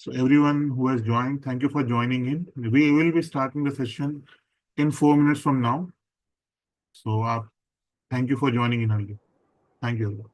So everyone who has joined, thank you for joining in. We will be starting the session in 4 minutes from now. So thank you for joining in early. Thank you.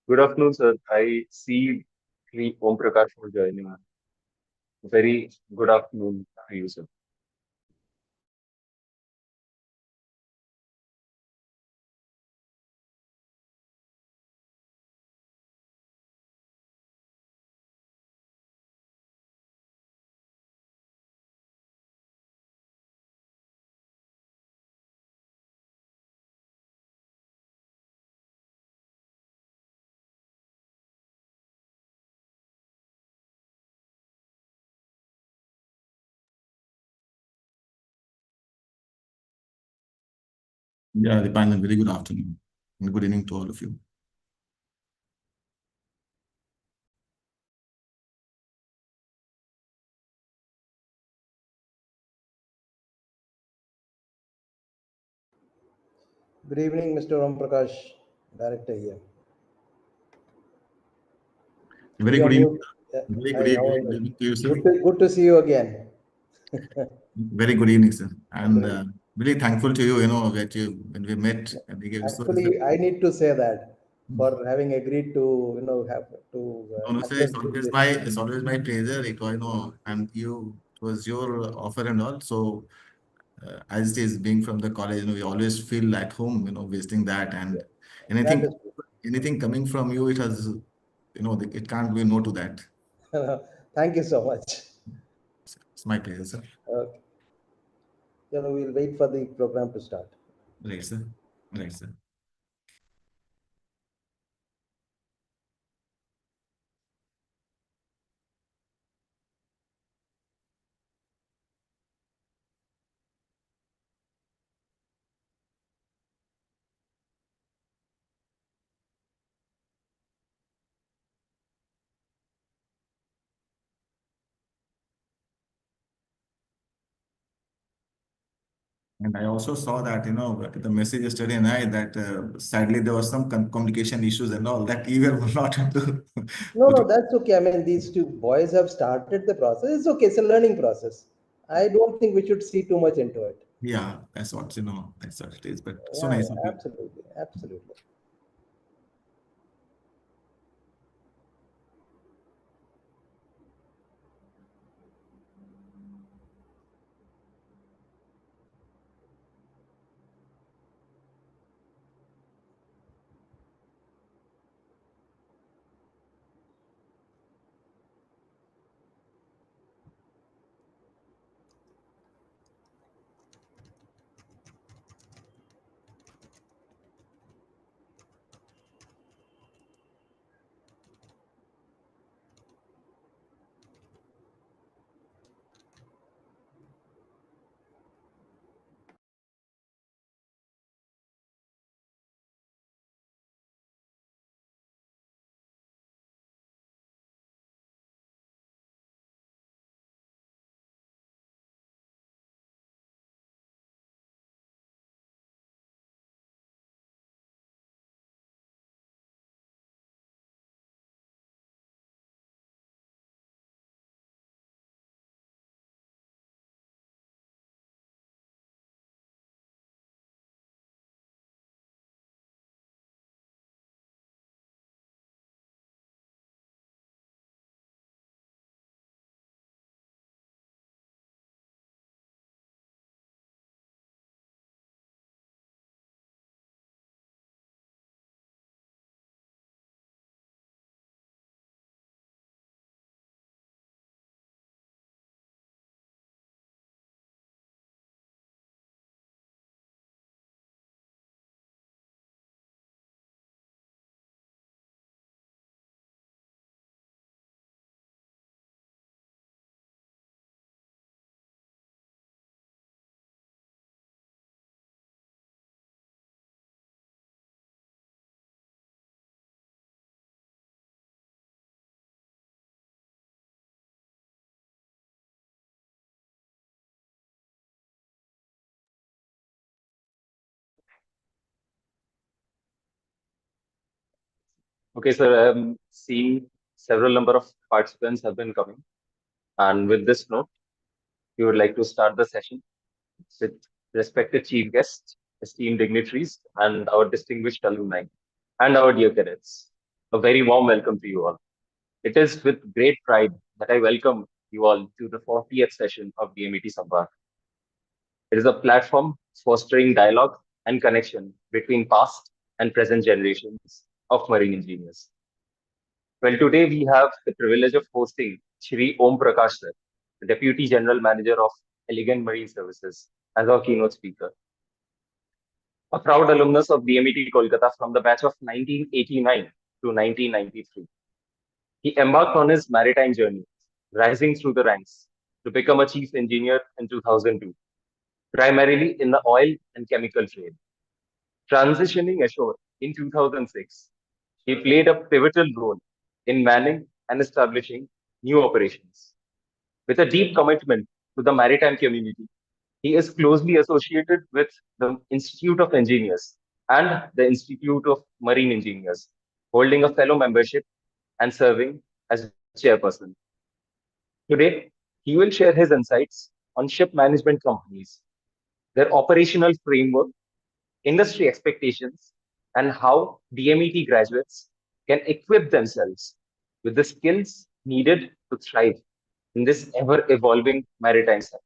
Good afternoon, sir. I see Sri Om Prakash for joining us. Very good afternoon to you, sir. Yeah, Dipanjan, very good afternoon and good evening to all of you. Good evening, Mr. Om Prakash, Director here. Very You're good evening. mute. Yeah. Very good Hi, how are evening you? to you, sir. Good to see you again. Very good evening, sir. And Great. really thankful to you, that when we met, and we gave so Actually, I need to say that for having agreed to, have to no, no, sir, attend to this. it's always my pleasure. It was, and it was your offer and all. So as it is being from the college, we always feel at home, visiting that, and That anything, is anything coming from you, it has, it can't be no to that. true. Thank you so much. It's my pleasure, sir. Okay. We'll wait for the program to start. Right, sir. Right, sir. And I also saw that, the message yesterday night that sadly there was some communication issues and all that you were not able to No, put no, it. that's okay. I mean, these two boys have started the process. It's okay. It's a learning process. I don't think we should see too much into it. Yeah, that's what it is. But so Yeah, nice of yeah, you. absolutely, absolutely. Okay, sir, I'm seeing several number of participants have been coming. And with this note, we would like to start the session with respected chief guests, esteemed dignitaries, and our distinguished alumni, and our dear cadets. A very warm welcome to you all. It is with great pride that I welcome you all to the 40th session of DMET Samvad. It is a platform fostering dialogue and connection between past and present generations of marine engineers. Well, today we have the privilege of hosting Shri Om Prakash sir, the Deputy General Manager of Elegant Marine Services, as our keynote speaker. A proud alumnus of DMET Kolkata from the batch of 1989 to 1993. He embarked on his maritime journey, rising through the ranks to become a chief engineer in 2002, primarily in the oil and chemical trade. Transitioning ashore in 2006, he played a pivotal role in manning and establishing new operations. With a deep commitment to the maritime community, he is closely associated with the Institute of Engineers and the Institute of Marine Engineers, holding a fellow membership and serving as chairperson. Today, he will share his insights on ship management companies, their operational framework, industry expectations, and how DMET graduates can equip themselves with the skills needed to thrive in this ever evolving maritime sector.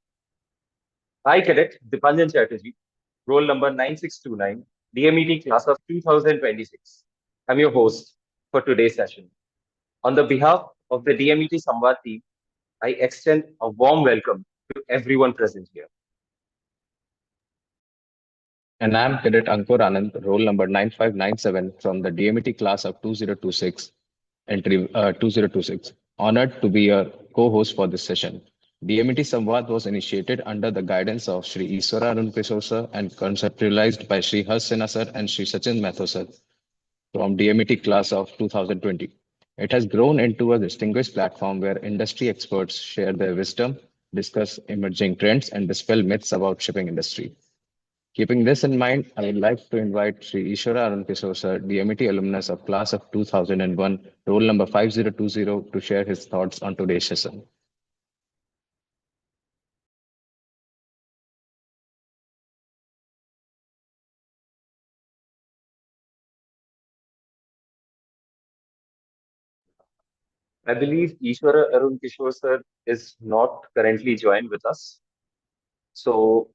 I, Cadet Dipanjan Chatterjee, roll number 9629, DMET class of 2026. I'm your host for today's session. On the behalf of the DMET Samvad team, I extend a warm welcome to everyone present here. And I'm Cadet Ankur Anand, roll number 9597 from the DMET class of 2026, entry 2026. Honored to be your co-host for this session. DMET Samvad was initiated under the guidance of Sri Iswara Arun Kishore sir and conceptualized by Sri Harsh Sena sir and Sri Sachin Mathur sir from DMET class of 2020. It has grown into a distinguished platform where industry experts share their wisdom, discuss emerging trends, and dispel myths about shipping industry. Keeping this in mind, I would like to invite Sri Ishwara Arun Kishore sir, DMET alumnus of class of 2001, roll number 5020, to share his thoughts on today's session. I believe Ishwara Arun Kishore sir is not currently joined with us. So,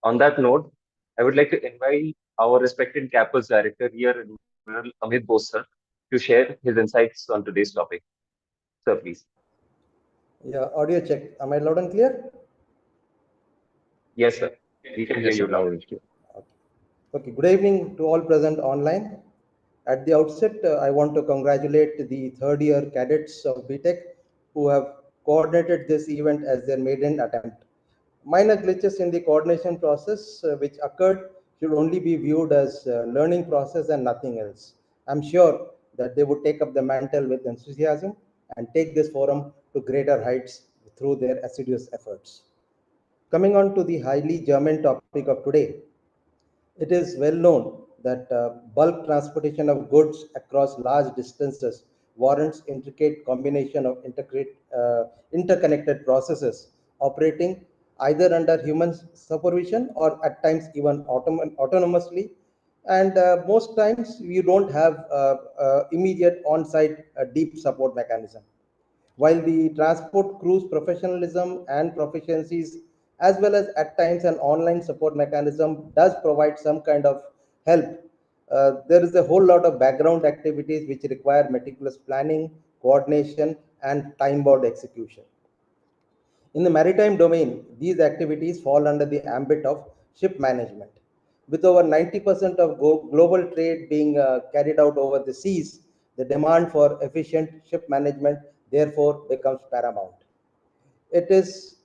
on that note, I would like to invite our respected campus director here, Admiral Amit Bose sir, to share his insights on today's topic. Sir, please. Yeah, audio check. Am I loud and clear? Yes, sir. We can hear Yes, sir, you loud loud. and clear. Okay, good evening to all present online. At the outset, I want to congratulate the third year cadets of BTech who have coordinated this event as their maiden attempt. Minor glitches in the coordination process which occurred should only be viewed as learning process and nothing else. I'm sure that they would take up the mantle with enthusiasm and take this forum to greater heights through their assiduous efforts. Coming on to the highly germane topic of today, it is well known that bulk transportation of goods across large distances warrants intricate combination of interconnected processes operating either under human supervision or at times even autonomously. And most times you don't have immediate on-site deep support mechanism. While the transport crew's professionalism and proficiencies, as well as at times an online support mechanism, does provide some kind of help, there is a whole lot of background activities which require meticulous planning, coordination, and time bound execution. In the maritime domain, these activities fall under the ambit of ship management. With over 90% of global trade being carried out over the seas, the demand for efficient ship management therefore becomes paramount. It is,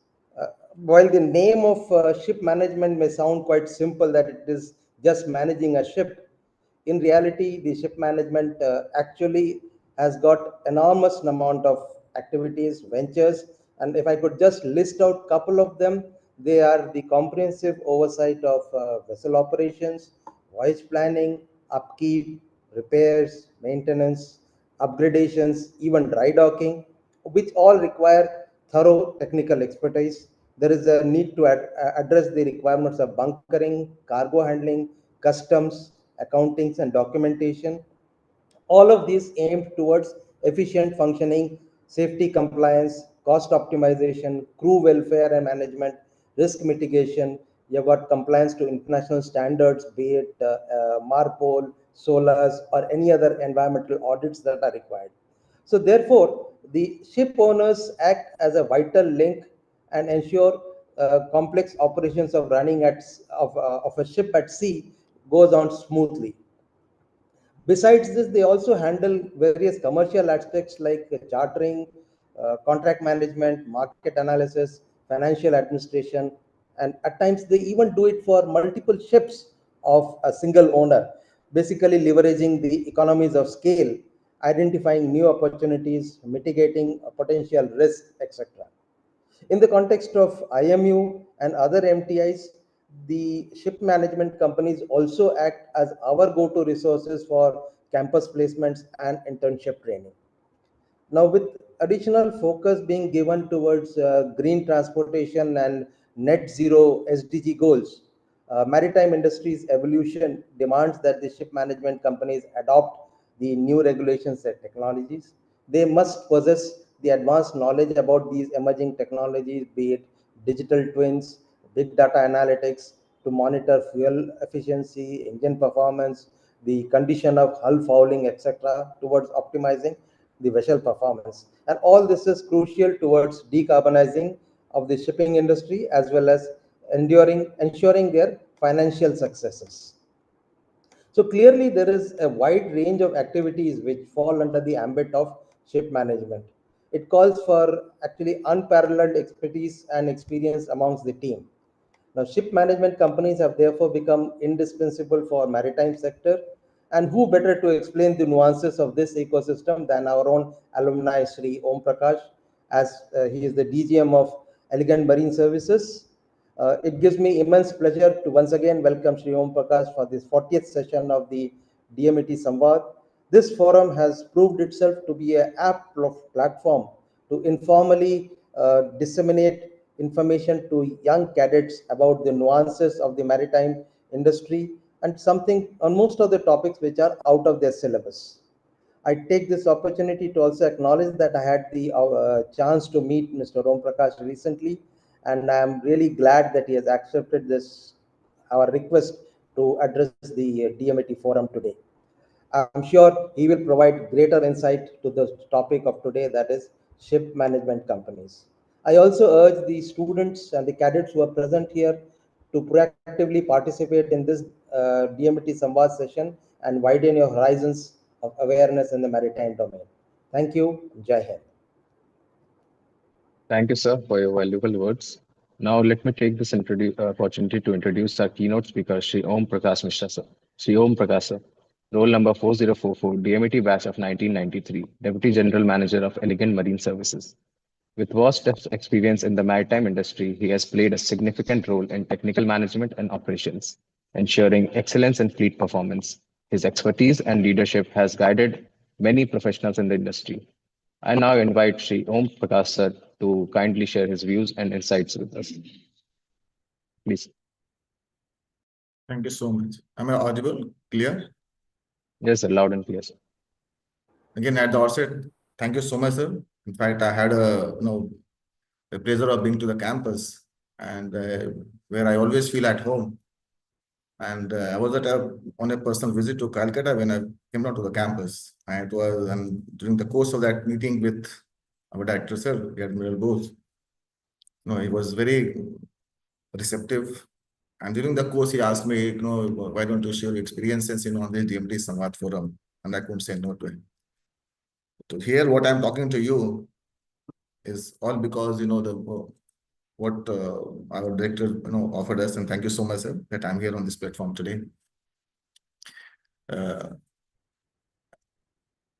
while the name of ship management may sound quite simple, that it is just managing a ship, in reality, the ship management actually has got enormous amount of activities, ventures, and if I could just list out couple of them, they are the comprehensive oversight of vessel operations, voyage planning, upkeep, repairs, maintenance, upgradations, even dry docking, which all require thorough technical expertise. There is a need to address the requirements of bunkering, cargo handling, customs, accountings, and documentation. All of these aimed towards efficient functioning, safety compliance, cost optimization, crew welfare and management, risk mitigation. You have got compliance to international standards, be it MARPOL, SOLAS, or any other environmental audits that are required. So, therefore, the ship owners act as a vital link and ensure complex operations of running of a ship at sea goes on smoothly. Besides this, they also handle various commercial aspects like chartering, contract management, market analysis, financial administration, and at times they even do it for multiple ships of a single owner, basically leveraging the economies of scale, identifying new opportunities, mitigating potential risk, etc. In the context of IMU and other MTIs, the ship management companies also act as our go-to resources for campus placements and internship training. Now, with additional focus being given towards green transportation and net zero SDG goals, maritime industry's evolution demands that the ship management companies adopt the new regulations and technologies. They must possess the advanced knowledge about these emerging technologies, be it digital twins, big data analytics to monitor fuel efficiency, engine performance, the condition of hull fouling, etc., towards optimizing the vessel performance. And all this is crucial towards decarbonizing of the shipping industry as well as ensuring their financial successes. So clearly, there is a wide range of activities which fall under the ambit of ship management. It calls for actually unparalleled expertise and experience amongst the team. Now, ship management companies have therefore become indispensable for maritime sector, and who better to explain the nuances of this ecosystem than our own alumni, Sri Om Prakash, as he is the DGM of Elegant Marine Services. It gives me immense pleasure to once again welcome Sri Om Prakash for this 40th session of the DMET Samvad. This forum has proved itself to be an apt platform to informally disseminate information to young cadets about the nuances of the maritime industry and something on most of the topics which are out of their syllabus. I take this opportunity to also acknowledge that I had the chance to meet Mr. Om Prakash recently, and I am really glad that he has accepted this our request to address the DMAT forum today. I'm sure he will provide greater insight to the topic of today, that is ship management companies. I also urge the students and the cadets who are present here to proactively participate in this DMT Samvad session and widen your horizons of awareness in the maritime domain. Thank you. Jai Hind. Thank you, sir, for your valuable words. Now, let me take this opportunity to introduce our keynote speaker, Sri Om Prakash Mishra, sir. Sri Om Prakash, sir, roll number 4044, DMT batch of 1993, Deputy General Manager of Elegant Marine Services. With vast experience in the maritime industry, he has played a significant role in technical management and operations, ensuring excellence in fleet performance. His expertise and leadership has guided many professionals in the industry. I now invite Sri Om Prakash sir to kindly share his views and insights with us. Please. Thank you so much. Am I audible? Clear? Yes, sir, loud and clear, sir. Again, at the outset, thank you so much, sir. In fact, I had the pleasure of being to the campus and where I always feel at home. And I was on a personal visit to Calcutta when I came down to the campus. And during the course of that meeting with our director, sir, Admiral Bose, he was very receptive. And during the course, he asked me, why don't you share your experiences, on the DMT Samvad Forum? And I couldn't say no to him. To hear what I'm talking to you is all because, what our director, offered us. And thank you so much, sir, that I'm here on this platform today.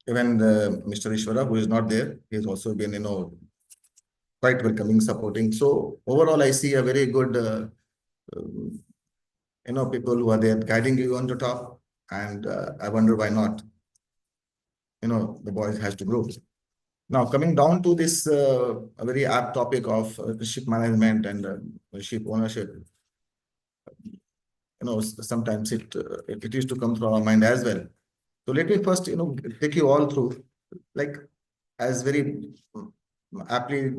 Even Mr. Ishwara, who is not there, he's also been, quite welcoming, supporting. So overall, I see a very good, people who are there guiding you on the top. And I wonder why not. the boys has to grow. Now, coming down to this a very apt topic of ship management and ship ownership, sometimes it used to come through our mind as well. So let me first, take you all through, like, as very aptly,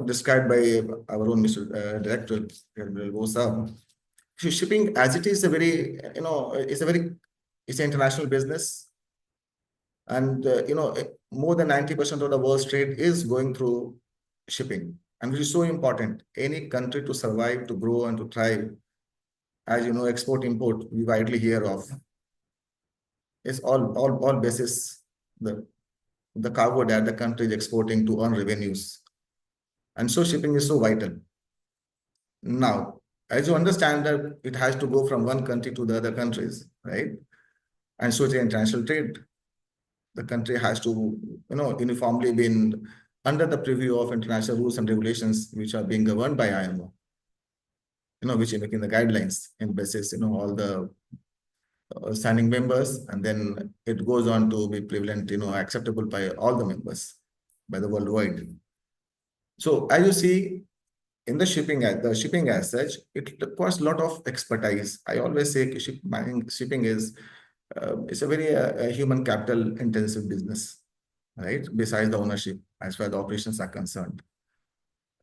described by our own Mr. Director, Bosa. Shipping, as it is a very, it's an international business. And, more than 90% of the world's trade is going through shipping. And which is so important. Any country to survive, to grow, and to thrive, as you know, export, import, we widely hear of. It's all basis the cargo that the country is exporting to earn revenues. And so shipping is so vital. Now, as you understand that it has to go from one country to the other countries, right? And so it's an international trade. The country has to, uniformly been under the preview of international rules and regulations which are being governed by IMO, which are making the guidelines in basis, all the signing members, and then it goes on to be prevalent, acceptable by all the members, by the worldwide. So as you see, in the shipping as such, it requires a lot of expertise. I always say shipping is it's a very human capital intensive business, right? Besides the ownership, as far as the operations are concerned.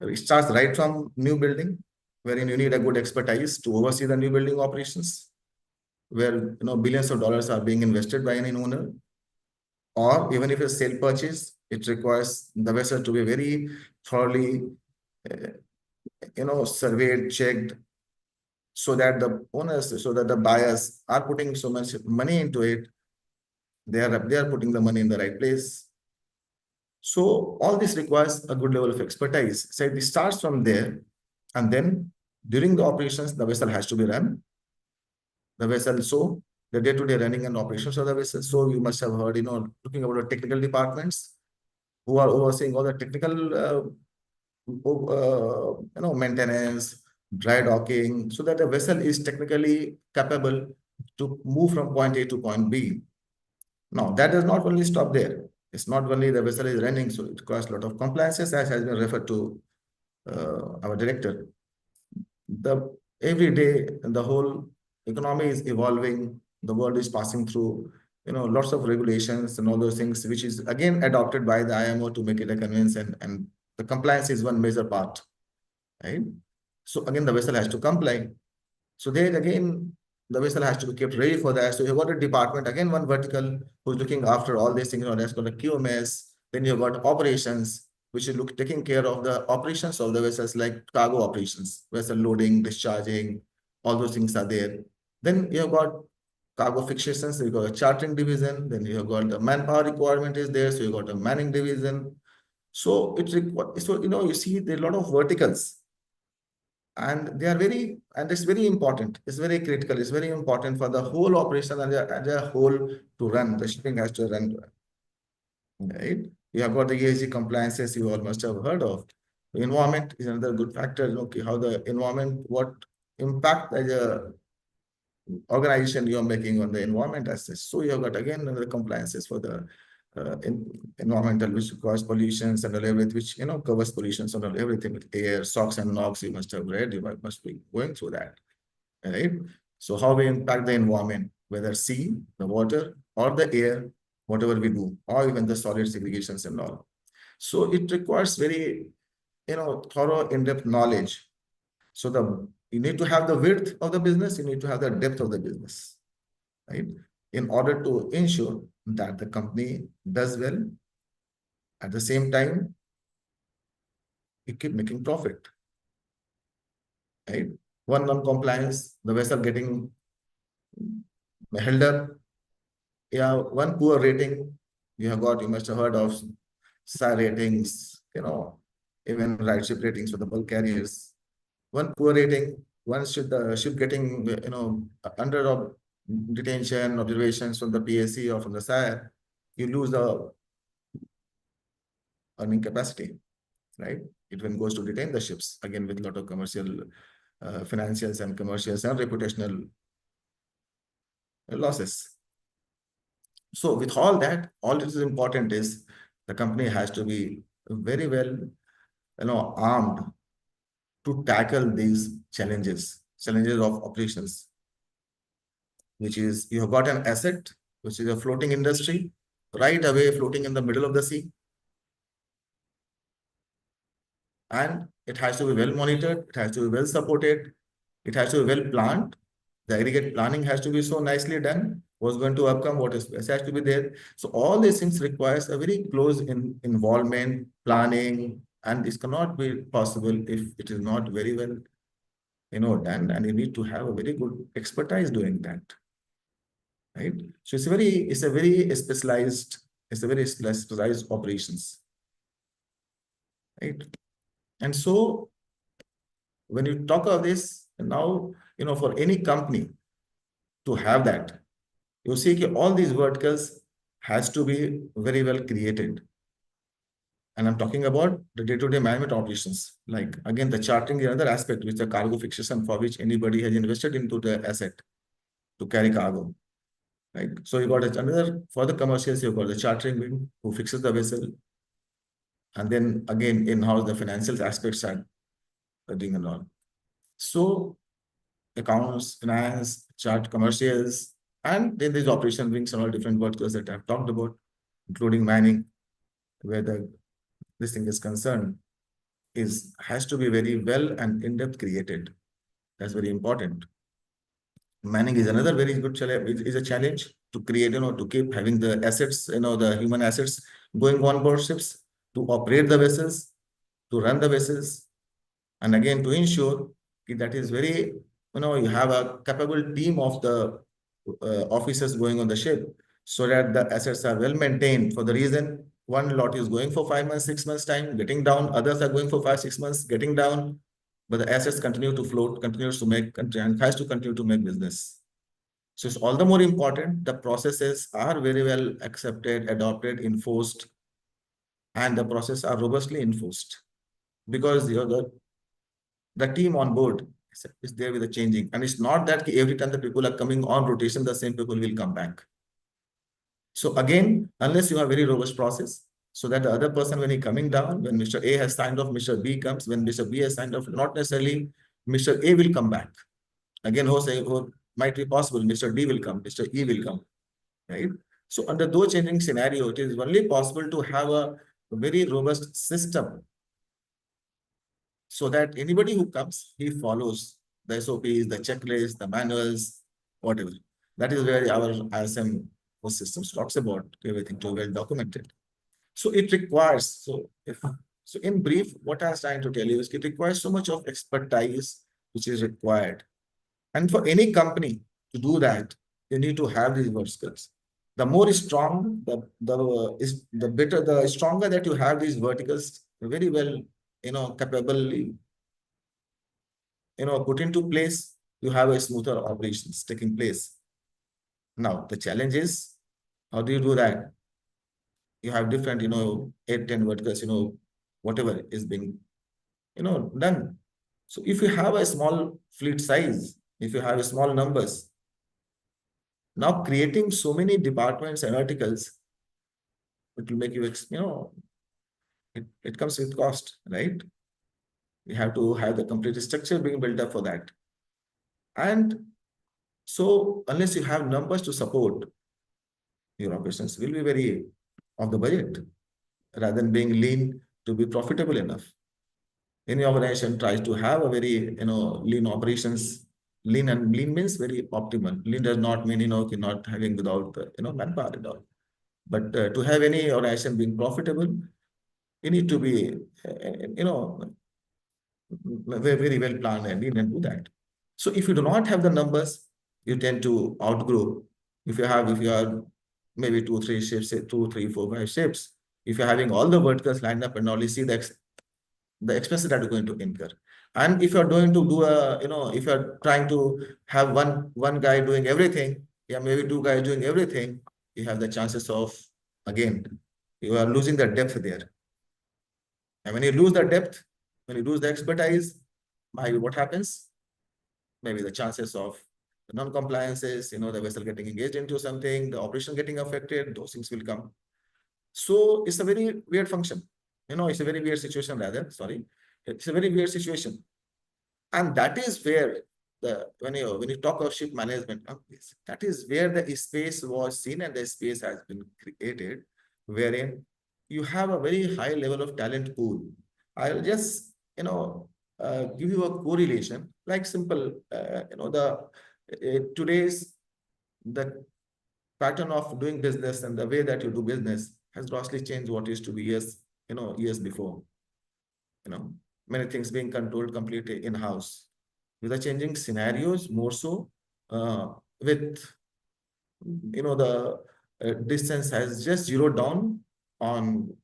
It starts right from new building, wherein you need a good expertise to oversee the new building operations, where billions of dollars are being invested by any owner. Or even if it's a sale purchase, it requires the vessel to be very thoroughly surveyed, checked, so that the owners, so that the buyers are putting so much money into it. They are putting the money in the right place. So all this requires a good level of expertise. So it starts from there, and then during the operations, the vessel has to be run. The vessel, so the day-to-day running and operations of the vessel. So you must have heard, looking about the technical departments who are overseeing all the technical, maintenance, dry docking, so that the vessel is technically capable to move from point A to point B. Now, that does not only stop there. It's not only the vessel is running, so it requires a lot of compliances, as has been referred to our director. Every day, the whole economy is evolving. The world is passing through, lots of regulations and all those things, which is again adopted by the IMO to make it a convenience, and the compliance is one major part, right? So again, the vessel has to comply. So there again, the vessel has to be kept ready for that. So you've got a department, again, one vertical who's looking after all these things, that's called a QMS. Then you've got operations, which is taking care of the operations of the vessels, like cargo operations, vessel loading, discharging, all those things are there. Then you've got cargo fixations, you've got a chartering division, then you've got the manpower requirement is there, so you've got a manning division. So it's you see there are a lot of verticals, and they are it's very important. It's very critical. It's very important for the whole operation and the whole to run. The shipping has to run, right? You have got the ESG compliances you all must have heard of. The environment is another good factor. Okay, how the environment, what impact as a organization you are making on the environment as such. So you have got again another compliances for the environmental, which requires pollutions and all everything, which covers pollutions and all everything with air, SOx and NOx. You must have read. You must be going through that, right? So how we impact the environment, whether sea, the water, or the air, whatever we do, or even the solid segregations and all. So it requires very thorough, in-depth knowledge. So you need to have the width of the business, you need to have the depth of the business, right? In order to ensure that the company does well, at the same time, you keep making profit, right? One non-compliance, the vessel getting held up, one poor rating, you must have heard of SAR ratings, even RightShip ratings for the bulk carriers. One poor rating, one ship getting, under detention, observations from the PSC or from the SAR, you lose the earning capacity, right? It then goes to detain the ships, again, with a lot of commercial, financials and commercials and reputational losses. So with all that, all that is important is the company has to be very well, armed to tackle these challenges of operations, which is you have got an asset, which is a floating industry, right away floating in the middle of the sea. And it has to be well monitored, it has to be well supported, it has to be well planned. The aggregate planning has to be so nicely done. What's going to outcome, what is has to be there. So all these things requires a very close involvement, planning, and this cannot be possible if it is not very well, done. And you need to have a very good expertise doing that, right? So it's a very specialized operations, right? And so when you talk of this now, for any company to have that, you see all these verticals has to be very well created. And I'm talking about the day-to-day management operations. Like again, the chartering is another aspect, which the cargo fixation for which anybody has invested into the asset to carry cargo. Right. So you got another for the commercials, you've got the chartering wing who fixes the vessel. And then again, in-house, the financial aspects are doing and all. So accounts, finance, chart commercials, and then there's operation wings and all different verticals that I've talked about, including mining, where this thing is concerned, has to be very well and in-depth created. That's very important. Mining is another very good challenge, is a challenge to create, to keep having the assets, the human assets going on board ships, to operate the vessels, to run the vessels, and again to ensure that is very, you have a capable team of the officers going on the ship, so that the assets are well maintained. For the reason, one lot is going for 5 months, 6 months time, getting down, others are going for 5, 6 months, getting down, but the assets continue to float, continues to make, and has to continue to make business. So it's all the more important the processes are very well accepted, adopted, enforced, and the processes are robustly enforced, because the team on board is there with the changing. And it's not that every time the people are coming on rotation, the same people will come back. So again, unless you have very robust process, so that the other person, when he coming down, when Mr. A has signed off, Mr. B comes, when Mr. B has signed off, not necessarily Mr. A will come back. Again, who might be possible, Mr. D will come, Mr. E will come, right? So under those changing scenario, it is only possible to have a very robust system, so that anybody who comes, he follows the SOPs, the checklists, the manuals, whatever. That is where our ISM systems talks about everything to well documented. So it requires, so in brief, what I was trying to tell you is it requires so much of expertise which is required. And for any company to do that, you need to have these verticals. The more strong, the better, the stronger that you have these verticals very well, capably, put into place, you have a smoother operations taking place. Now, the challenge is, how do you do that? You have different, 8, 10 verticals, whatever is being, done. So if you have a small fleet size, if you have small numbers, now creating so many departments and articles, it will make you, it comes with cost, right? You have to have the complete structure being built up for that. And so unless you have numbers to support, your operations will be very off the budget, rather than being lean to be profitable enough. Any organization tries to have a very, lean operations. Lean means very optimal. Lean does not mean, not having without, manpower at all. But to have any organization being profitable, you need to be, very, very well planned and lean and do that. So if you do not have the numbers, you tend to outgrow. If you are maybe 2, 3 ships, 2, 3, 4, 5 ships, if you're having all the verticals lined up and all, you see the expenses that are going to incur. And if you're going to do if you're trying to have one guy doing everything, maybe 2 guys doing everything, you have the chances of, again, you are losing the depth there. And when you lose the depth, when you lose the expertise, maybe what happens? Maybe the chances of non-compliances, the vessel getting engaged into something, the operation getting affected, those things will come. So it's a very weird function. It's a very weird situation rather, sorry. It's a very weird situation. And that is where when you talk of ship management companies, that is where the space was seen and the space has been created, wherein you have a very high level of talent pool. I'll just give you a correlation, like simple, today's the pattern of doing business and the way that you do business has drastically changed what used to be years before. Many things being controlled completely in-house. With the changing scenarios, more so, with the distance has just zeroed down on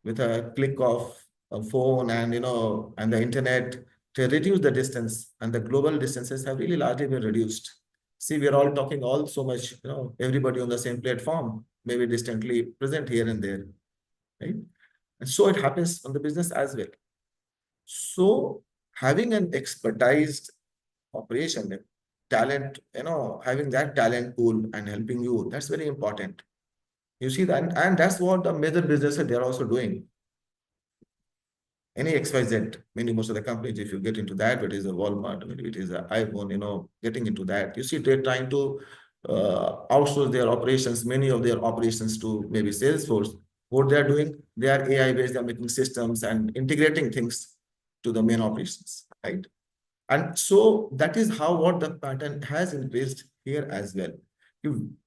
with a click of a phone and and the internet to reduce the distance, and the global distances have really largely been reduced. See, we're all talking all so much, everybody on the same platform, maybe distantly present here and there, right? And so it happens on the business as well. So having an expertised operation, talent, having that talent pool and helping you, that's very important. You see that, and that's what the major businesses they're also doing. Any XYZ, many most of the companies, if you get into that, it is a Walmart, maybe it is an iPhone, getting into that. You see, they're trying to outsource their operations, many of their operations to maybe Salesforce. What they're doing, they are AI-based, they're making systems and integrating things to the main operations, right? And so that is how what the pattern has increased here as well.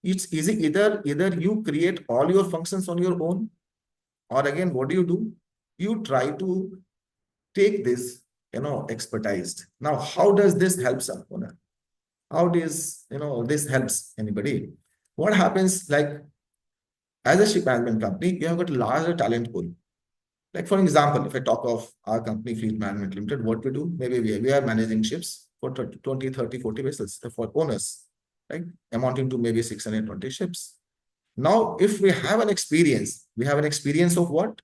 It's easy, either you create all your functions on your own, or again, what do? You try to take this, expertised. Now, how does this help someone? How does, this helps anybody? What happens, like, as a ship management company, you have got a larger talent pool. Like, for example, if I talk of our company, Fleet Management Limited, what we do, maybe we are managing ships for 20, 30, 40 vessels for owners, right? Amounting to maybe 620 ships. Now, if we have an experience, we have an experience of what?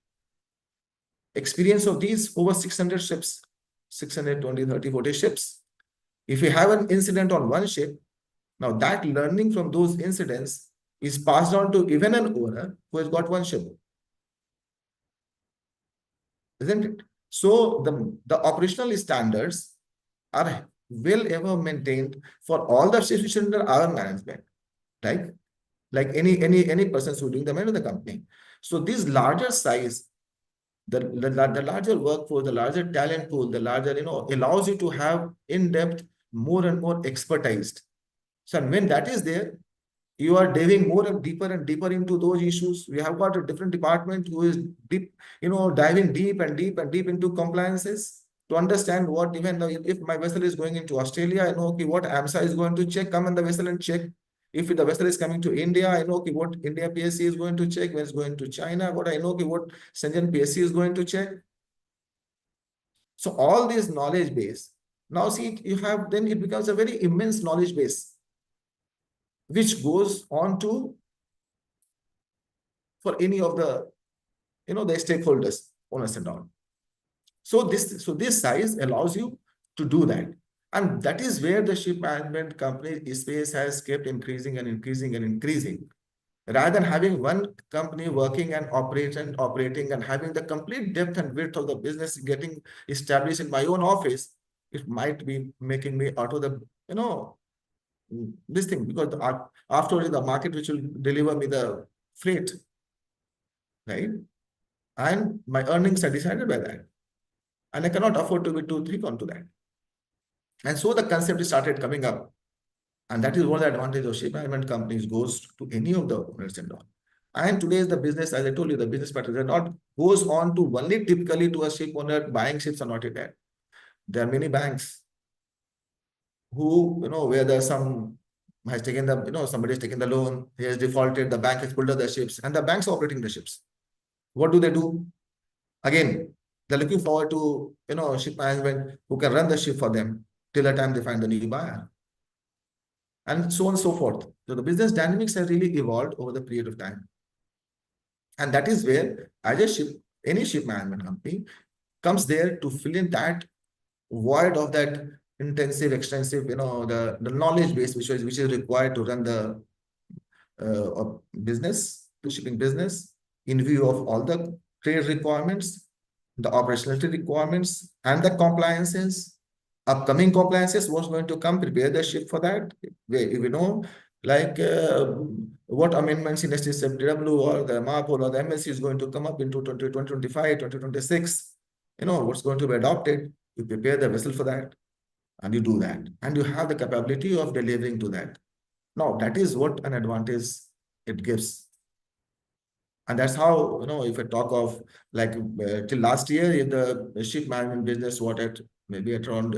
Experience of these over 600 ships, 620, 30, 40 ships. If we have an incident on one ship, now that learning from those incidents is passed on to even an owner who has got one ship. Isn't it? So the operational standards are well ever maintained for all the ships which are under our management, right? Like any person who doing the management of the company. So this larger size, the larger workforce, the larger talent pool, the larger, allows you to have in-depth, more and more expertise. So when that is there, you are diving more and deeper into those issues. We have got a different department who is deep, diving deep and deep into compliances to understand what, even if my vessel is going into Australia, I know, okay, what AMSA is going to check, come on the vessel and check. If the vessel is coming to India, I know, okay, what India PSC is going to check. When it's going to China, what I know, okay, what Shenzhen PSC is going to check. So all this knowledge base, now see, you have, then it becomes a very immense knowledge base, which goes on to for any of the, the stakeholders, owners and all. So this size allows you to do that. And that is where the ship management company space has kept increasing and increasing and increasing. Rather than having one company working and operating and having the complete depth and width of the business getting established in my own office, it might be making me out of the, this thing, because after the market which will deliver me the freight, right? And my earnings are decided by that. And I cannot afford to be too thick onto that. And so the concept started coming up. And that is what the advantage of ship management companies goes to any of the owners and all. And today is the business, as I told you, the business pattern not goes on to only typically to a ship owner buying ships are not there. There are many banks who, where there's some has taken the, somebody has taken the loan, he has defaulted, the bank has pulled out the ships, and the bank's operating the ships. What do? Again, they're looking forward to, ship management who can run the ship for them till the time they find the new buyer. And so on and so forth. So the business dynamics have really evolved over the period of time. And that is where, as a ship, any ship management company comes there to fill in that void of that intensive, extensive, the knowledge base which is required to run the business, the shipping business, in view of all the trade requirements, the operationality requirements, and the compliances, upcoming compliances, what's going to come, prepare the ship for that. We know, like what amendments in STCW or the MARPOL or the MSC is going to come up into 2025, 2026, what's going to be adopted. You prepare the vessel for that, and you do that, and you have the capability of delivering to that. Now, that is what an advantage it gives. And that's how, if I talk of like till last year, if the ship management business was at maybe at around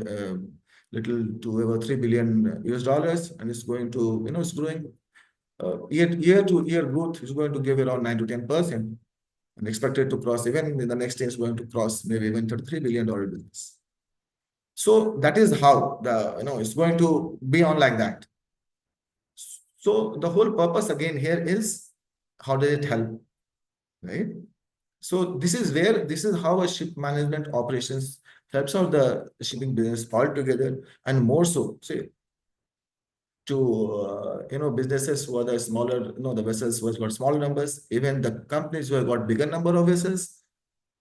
little to over $3 billion US, and it's going to, it's growing year to year growth is going to give around 9 to 10%, and expected to cross, even in the next year, is going to cross maybe even $33 billion business. So that is how it's going to be on like that. So the whole purpose again here is, how does it help, right? So this is how a ship management operations helps out the shipping business altogether, and more so, say, to businesses who are the smaller, the vessels who have got smaller numbers, even the companies who have got bigger number of vessels,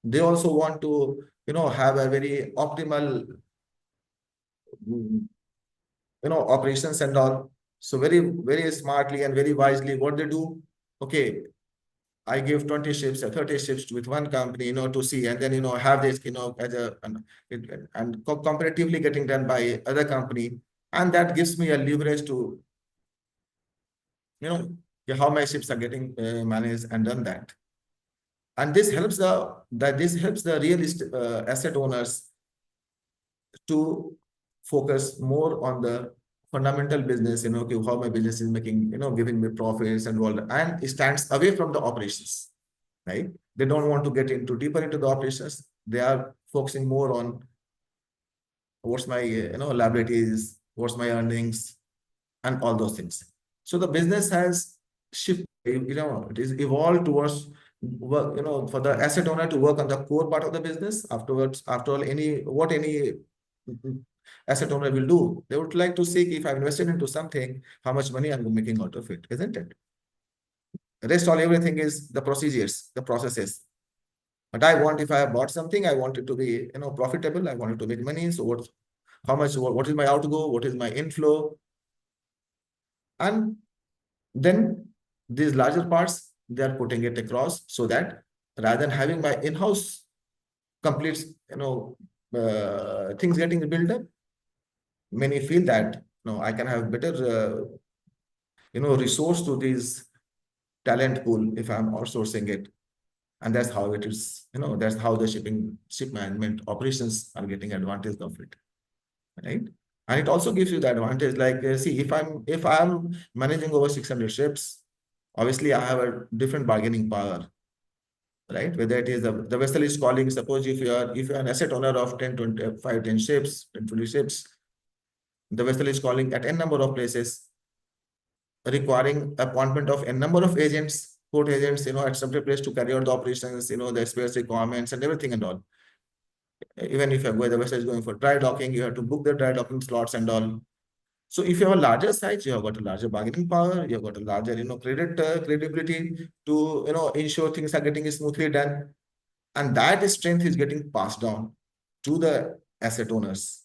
they also want to have a very optimal operations and all. So very, very smartly and very wisely, what they do, okay, I give 20 ships or 30 ships with one company, to see, and then, have this, as and comparatively getting done by other company. And that gives me a leverage to, how my ships are getting managed and done that. And this helps the real asset owners to focus more on the fundamental business, okay, how my business is making, giving me profits and all that, and it stands away from the operations, right? They don't want to get into deeper into the operations. They are focusing more on what's my, liabilities, what's my earnings, and all those things. So the business has shifted, it is evolved towards work, for the asset owner to work on the core part of the business. Afterwards, after all, any asset owner will do, they would like to see, if I've invested into something, how much money I'm making out of it, isn't it? The rest, everything is the procedures, the processes. But I want, if I have bought something, I want it to be, profitable. I want it to make money. So what is my outgo? What is my inflow? And then these larger parts, they are putting it across, so that rather than having my in-house complete, things getting built up, many feel that, I can have better, resource to this talent pool if I'm outsourcing it. And that's how it is, that's how the ship management operations are getting advantage of it, right? And it also gives you the advantage, like, see, if I'm managing over 600 ships, obviously I have a different bargaining power, right? Whether it is the vessel is calling, suppose if you're an asset owner of 10, 25, 10 ships, 10, 20 ships, the vessel is calling at n number of places, requiring appointment of n number of agents, port agents, at some place to carry out the operations, the space requirements and everything and all. Even if where the vessel is going for dry docking, you have to book the dry docking slots and all. So if you have a larger size, you have got a larger bargaining power, you have got a larger, credibility to, ensure things are getting smoothly done. And that strength is getting passed down to the asset owners.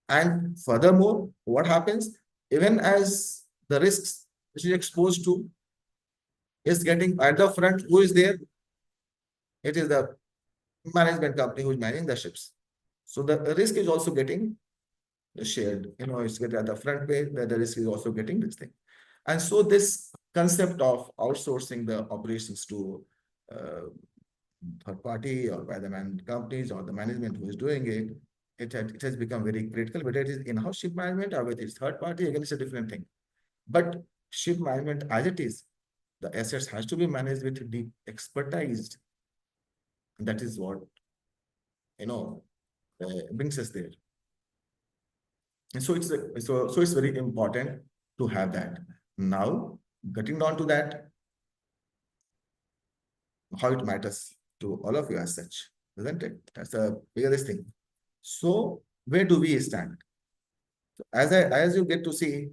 And furthermore, what happens, even as the risks which is exposed to is getting at the front, who is there? It is the management company who is managing the ships. So the risk is also getting shared, it's getting at the front page, that the risk is also getting this thing. And so this concept of outsourcing the operations to third party, or by the companies or the management who is doing it, it has become very critical. Whether it is in-house ship management or whether it's third party, again, it's a different thing. But ship management as it is, the assets has to be managed with deep expertise. And that is what, brings us there. And so it's very important to have that. Now, getting down to that, how it matters to all of you as such, isn't it? That's the biggest thing. So where do we stand? As you get to see,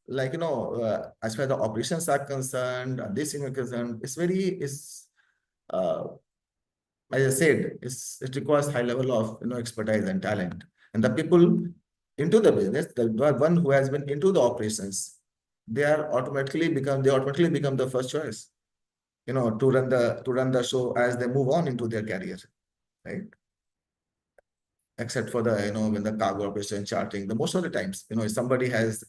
like, as far as the operations are concerned, this thing is concerned, uh, as I said, it requires high level of expertise and talent. And the people into the business, the one who has been into the operations, they automatically become the first choice, to run the show as they move on into their career, right? Except for the, when the cargo operation charting, the most of the times, if somebody has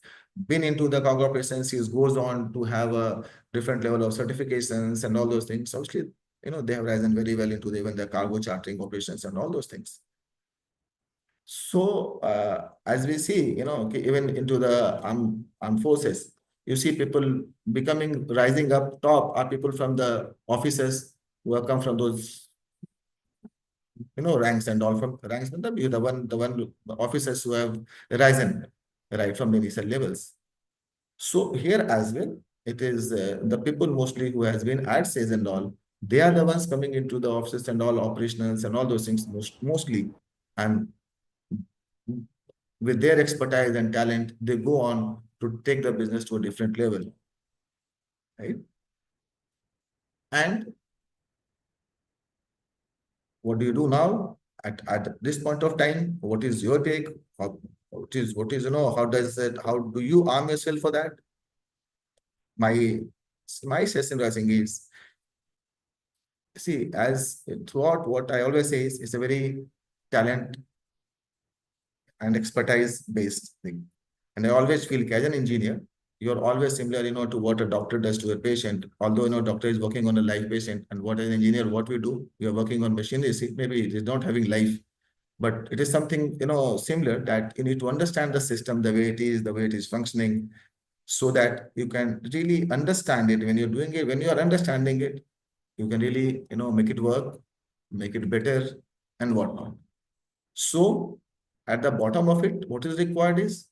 been into the cargo operations, he goes on to have a different level of certifications and all those things. Obviously, they have risen very well into even the cargo charting operations and all those things. So as we see, okay, even into the armed forces, you see people rising up top are people from the officers who have come from those ranks and all from ranks, but the officers who have risen right from the initial levels. So here as well, it is the people mostly who has been at sales and all, they are the ones coming into the offices and all operationals and all those things mostly. And with their expertise and talent, they go on to take the business to a different level, right? And what do you do now at this point of time? What is your take? What is how do you arm yourself for that? My session rising is, see, as throughout what I always say is, it's a very talent and expertise based thing. And I always feel as an engineer, you're always similar, to what a doctor does to a patient. Although, doctor is working on a live patient, and what an engineer, what we do, we are working on machinery. Maybe it is not having life, but it is something, similar, that you need to understand the system, the way it is functioning, so that you can really understand it when you're doing it. When you are understanding it, you can really, make it work, make it better, and whatnot. So at the bottom of it, what is required is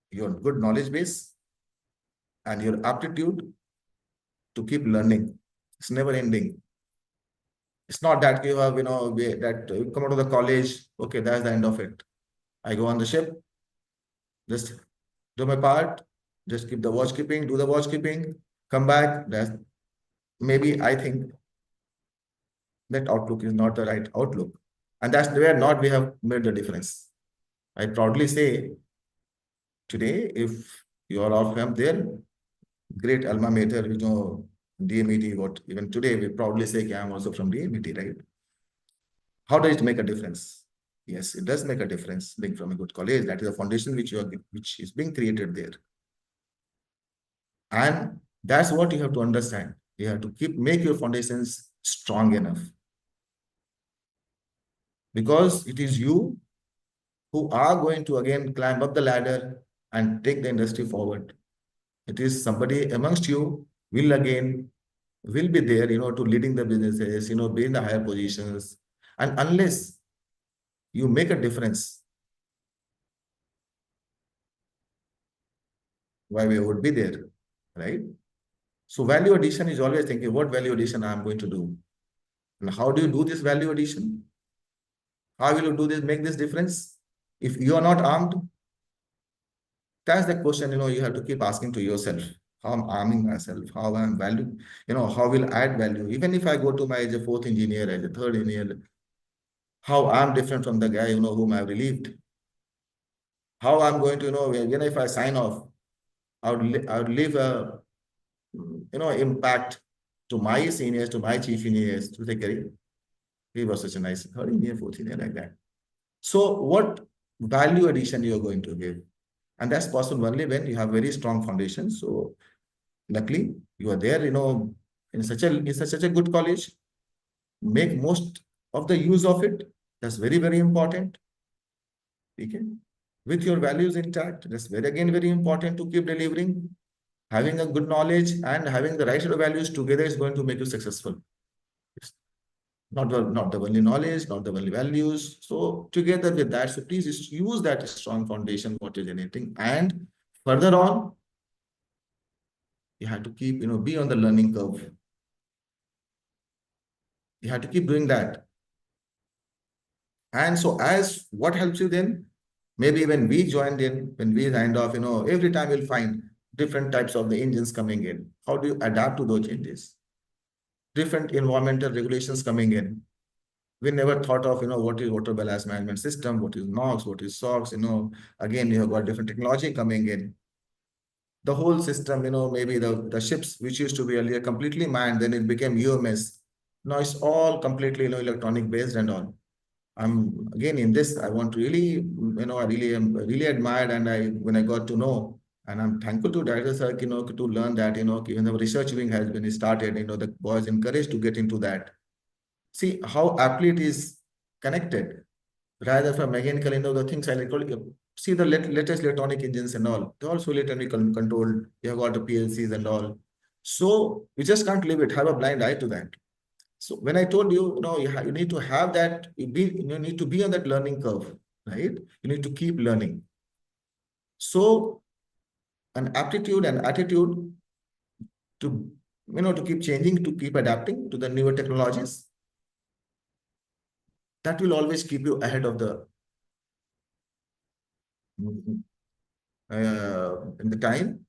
your good knowledge base and your aptitude to keep learning. It's never ending. It's not that you have, that you come out of the college, okay, that's the end of it. I go on the ship, just do my part, just keep the watch keeping, do the watch keeping, come back. That's maybe, I think that outlook is not the right outlook. And that's where not we have made the difference. I proudly say today, if you are all from there, great alma mater, DMET, what even today we proudly say, I'm also from DMET, right? How does it make a difference? Yes, it does make a difference being from a good college. That is a foundation which is being created there. And that's what you have to understand. You have to make your foundations strong enough. Because it is you who are going to again climb up the ladder and take the industry forward. It is somebody amongst you will be there, to leading the businesses, be in the higher positions. And unless you make a difference, why we would be there, right? So value addition is always thinking, what value addition I'm going to do? And how do you do this value addition? How will you do this, make this difference? If you are not armed, that's the question, you have to keep asking to yourself. How I'm arming myself, how I'm value, how will add value. Even if I go to my as a fourth engineer, as a third engineer, how I'm different from the guy, whom I've relieved. How I'm going to, even if I sign off, I would leave a, impact to my seniors, to my chief engineers, to say, Kerry, he was such a nice third engineer, fourth engineer, like that. So what value addition you're going to give? And that's possible only when you have very strong foundation. So luckily you are there, in such a good college. Make most of the use of it. That's very, very important. Okay. With your values intact, that's very important to keep delivering. Having a good knowledge and having the right set of values together is going to make you successful. It's not the only knowledge, not the only values. So together with that, so please use that strong foundation, what you're generating. And further on, you have to keep, be on the learning curve. You have to keep doing that. And so as what helps you then? Maybe when we joined in, when we signed off, every time you'll find different types of the engines coming in. How do you adapt to those changes? Different environmental regulations coming in. We never thought of, what is water ballast management system, what is NOx, what is SOx, again, you have got different technology coming in. The whole system, maybe the ships, which used to be earlier completely manned, then it became UMS. Now it's all completely, electronic based and all. I'm again in this, I want to really, I really am really admired, and when I got to know, and I'm thankful to Director Sir, to learn that, even the research wing has been started, the boys encouraged to get into that. See how aptly it is connected, rather from mechanical, the things I like, see the latest electronic engines and all, they're also electronically controlled. You have got the PLCs and all. So you just can't leave it, have a blind eye to that. So when I told you, you need to have that, you need to be on that learning curve, right? You need to keep learning. So an aptitude and attitude to, to keep changing, to keep adapting to the newer technologies, that will always keep you ahead of the in the time,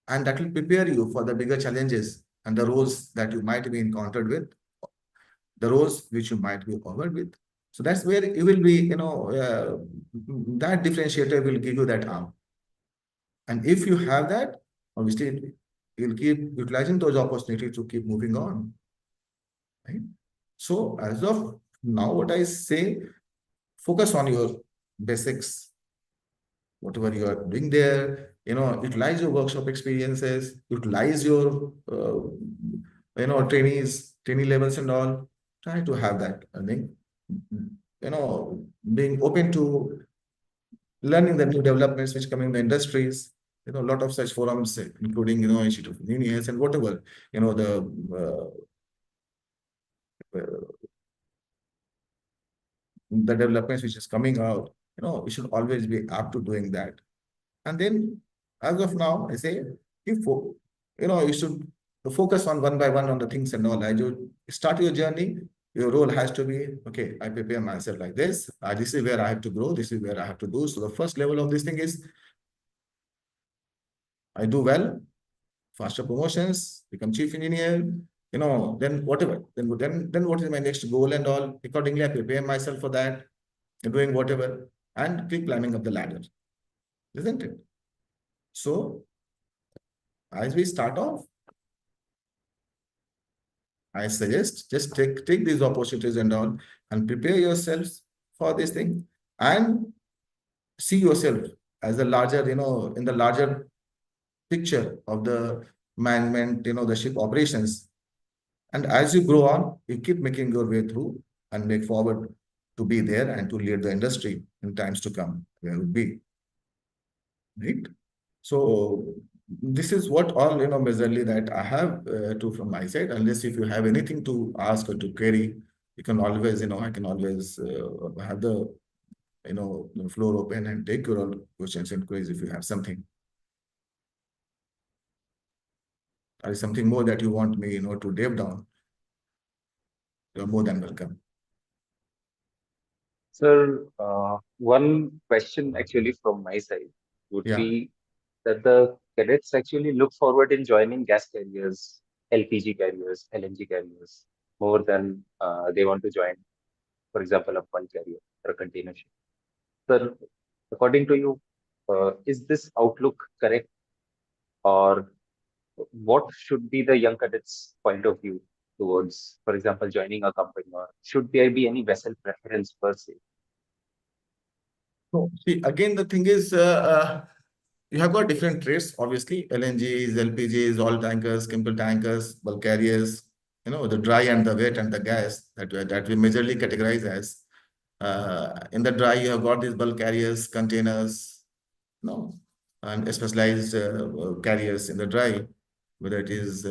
and that will prepare you for the bigger challenges and the roles that you might be encountered with, the roles which you might be covered with. So that's where you will be, that differentiator will give you that arm. And if you have that, obviously, you'll keep utilizing those opportunities to keep moving on. Right? So as of now, what I say, focus on your basics, whatever you are doing there, utilize your workshop experiences, utilize your, trainee levels and all. Try to have that, I think, being open to learning the new developments which come in the industries. A lot of such forums, including, Institute of Engineers and whatever, the developments which is coming out, we should always be up to doing that. And then, as of now, I say, you should focus on one by one on the things and all. As you start your journey, your role has to be, okay, I prepare myself like this. This is where I have to grow. This is where I have to do. So the first level of this thing is, I do well, faster promotions, become chief engineer, then whatever. Then what is my next goal and all? Accordingly, I prepare myself for that, doing whatever, and keep climbing up the ladder. Isn't it? So as we start off, I suggest just take these opportunities and all, and prepare yourselves for this thing, and see yourself as a larger, in the larger picture of the management, the ship operations. And as you grow on, you keep making your way through and make forward to be there and to lead the industry in times to come, where it would be. Right? So this is what all, majorly that I have to from my side. Unless if you have anything to ask or to query, you can always, I can always have the, the floor open and take your all questions and queries if you have something. Or something more that you want me, to delve down, you're more than welcome. Sir, one question actually from my side would Yeah. be that the cadets actually look forward in joining gas carriers, LPG carriers, LNG carriers, more than they want to join, for example, a bulk carrier or a container ship. Sir, according to you, is this outlook correct, or what should be the young cadets' point of view towards, for example, joining a company, or should there be any vessel preference per se? So see, again, the thing is, you have got different trades, obviously, LNGs, LPGs, oil tankers, chemical tankers, bulk carriers, the dry and the wet and the gas that we majorly categorize as. In the dry, you have got these bulk carriers, containers, and specialized carriers in the dry, whether it is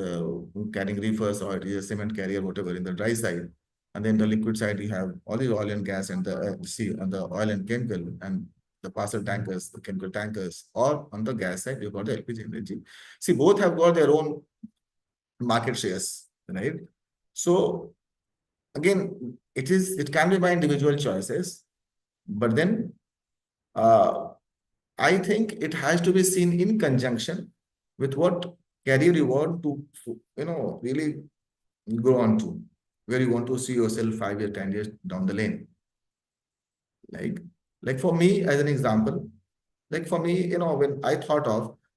carrying reefers or it is a cement carrier, whatever, in the dry side. And then the liquid side, you have all the oil and gas and the sea and the oil and chemical and the parcel tankers, the chemical tankers, or on the gas side, you've got the LPG energy. See, both have got their own market shares, right? So again, it can be by individual choices, but then I think it has to be seen in conjunction with what career you want to, really go on to, where you want to see yourself 5 years, 10 years down the lane. Like, for me, as an example, like for me, when I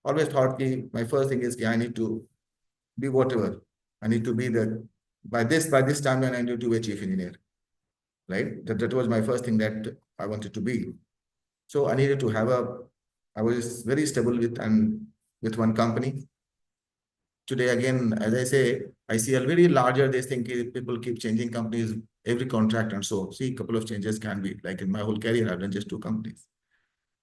always thought my first thing is, I need to be whatever. I need to be by this time when I need to be a chief engineer, right? That was my first thing that I wanted to be. So I was very stable with one company. Today, again, as I say, I see a very larger, this thing, people keep changing companies, every contract and so. See, a couple of changes can be, like in my whole career, I've done just 2 companies.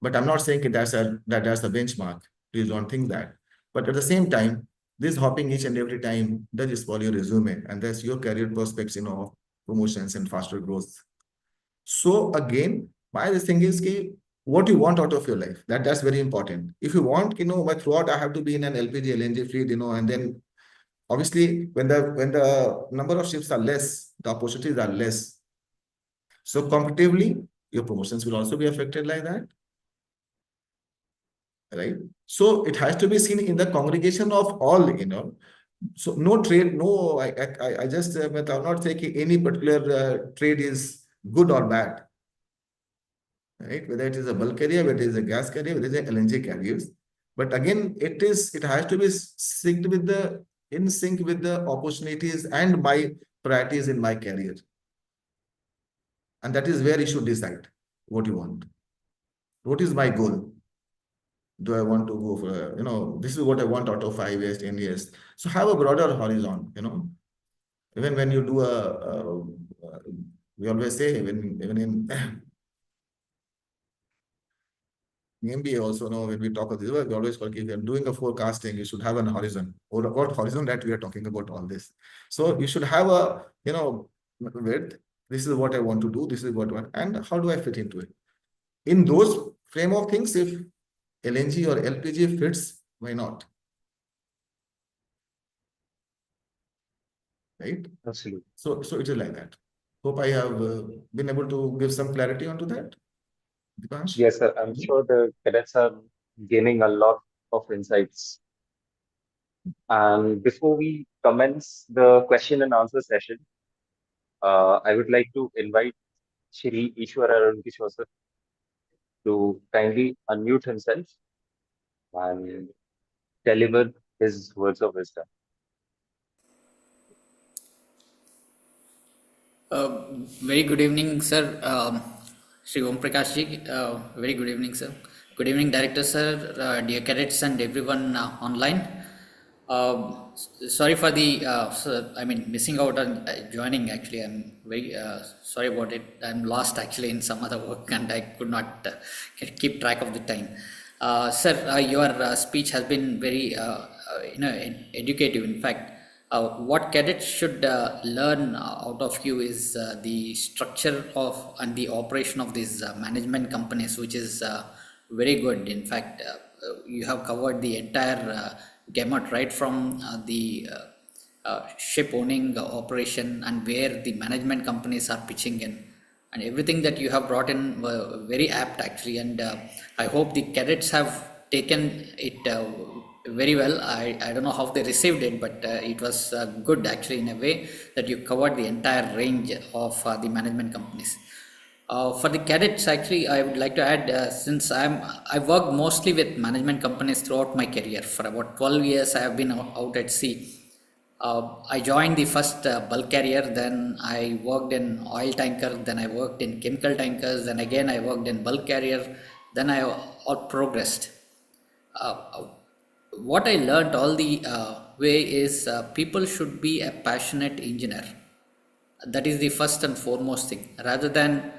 But I'm not saying that's the benchmark. Please don't think that. But at the same time, this hopping each and every time does spoil your resume, and that's your career prospects, of promotions and faster growth. So again, my this thing is what you want out of your life. That's very important. If you want, but throughout I have to be in an LPG, LNG fleet, and then obviously when the number of ships are less, the opportunities are less. So competitively, your promotions will also be affected like that. Right? So it has to be seen in the congregation of all, So no trade, no, I just, but I'm not saying any particular trade is good or bad. Right? Whether it is a bulk carrier, whether it is a gas carrier, whether it is a LNG carriers. But again, it has to be in sync with the opportunities and my priorities in my career. And that is where you should decide what you want. What is my goal? Do I want to go for, this is what I want out of 5 years, 10 years. So have a broader horizon, Even when you do we always say, even in MBA also, when we talk of this, we always call, if you're doing a forecasting, you should have an horizon. Or what horizon that we are talking about all this. So you should have a, width. This is what I want to do. This is and how do I fit into it? In those frame of things, if LNG or LPG fits, why not? Right? Absolutely. So it is like that. Hope I have been able to give some clarity onto that. Dipansh? Yes, sir. I'm sure the cadets are gaining a lot of insights. And before we commence the question and answer session, I would like to invite Shri Ishwar Arun Kishore sir to kindly unmute himself and deliver his words of wisdom. Very good evening, sir. Shri Om Prakash ji. Very good evening, sir. Good evening, Director, sir, dear cadets, and everyone online. Sorry for the, missing out on joining. Actually, I'm very sorry about it. I'm lost actually in some other work, and I could not keep track of the time. Sir, your speech has been very, educative. In fact, what cadets should learn out of you is the structure of and the operation of these management companies, which is very good. In fact, you have covered the entire gamut, right from the ship owning operation and where the management companies are pitching in, and everything that you have brought in were very apt actually. And I hope the cadets have taken it very well. I don't know how they received it, but it was good actually, in a way that you covered the entire range of the management companies. For the cadets, actually, I would like to add, since I worked mostly with management companies throughout my career. For about 12 years, I have been out at sea. I joined the first bulk carrier, then I worked in oil tanker, then I worked in chemical tankers, then again I worked in bulk carrier, then I all progressed. Uh, what I learned all the way is people should be a passionate engineer. That is the first and foremost thing, rather than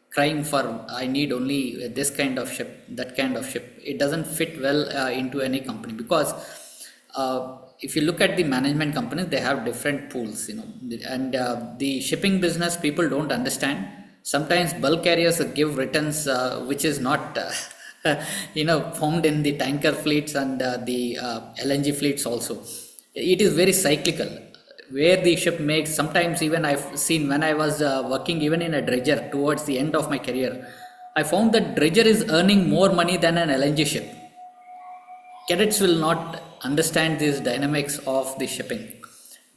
crying for I need only this kind of ship, that kind of ship. It doesn't fit well into any company, because if you look at the management companies, they have different pools, and the shipping business people don't understand. Sometimes bulk carriers give returns which is not formed in the tanker fleets and the LNG fleets also. It is very cyclical. where the ship makes. Sometimes even I've seen when I was working even in a dredger towards the end of my career, I found that dredger is earning more money than an LNG ship. Cadets will not understand these dynamics of the shipping.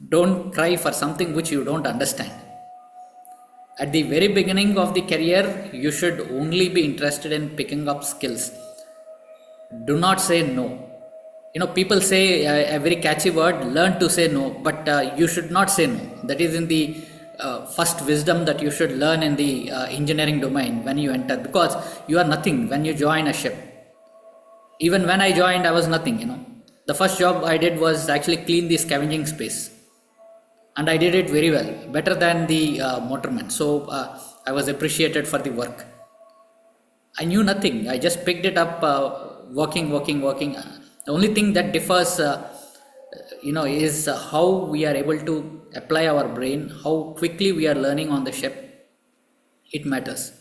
Don't try for something which you don't understand. At the very beginning of the career, you should only be interested in picking up skills. Do not say no. People say a very catchy word, learn to say no, but you should not say no. That is in the first wisdom that you should learn in the engineering domain when you enter, because you are nothing when you join a ship. Even when I joined, I was nothing. The first job I did was actually clean the scavenging space, and I did it very well, better than the motorman. So I was appreciated for the work. I knew nothing. I just picked it up, working. The only thing that differs, is how we are able to apply our brain, how quickly we are learning on the ship. It matters.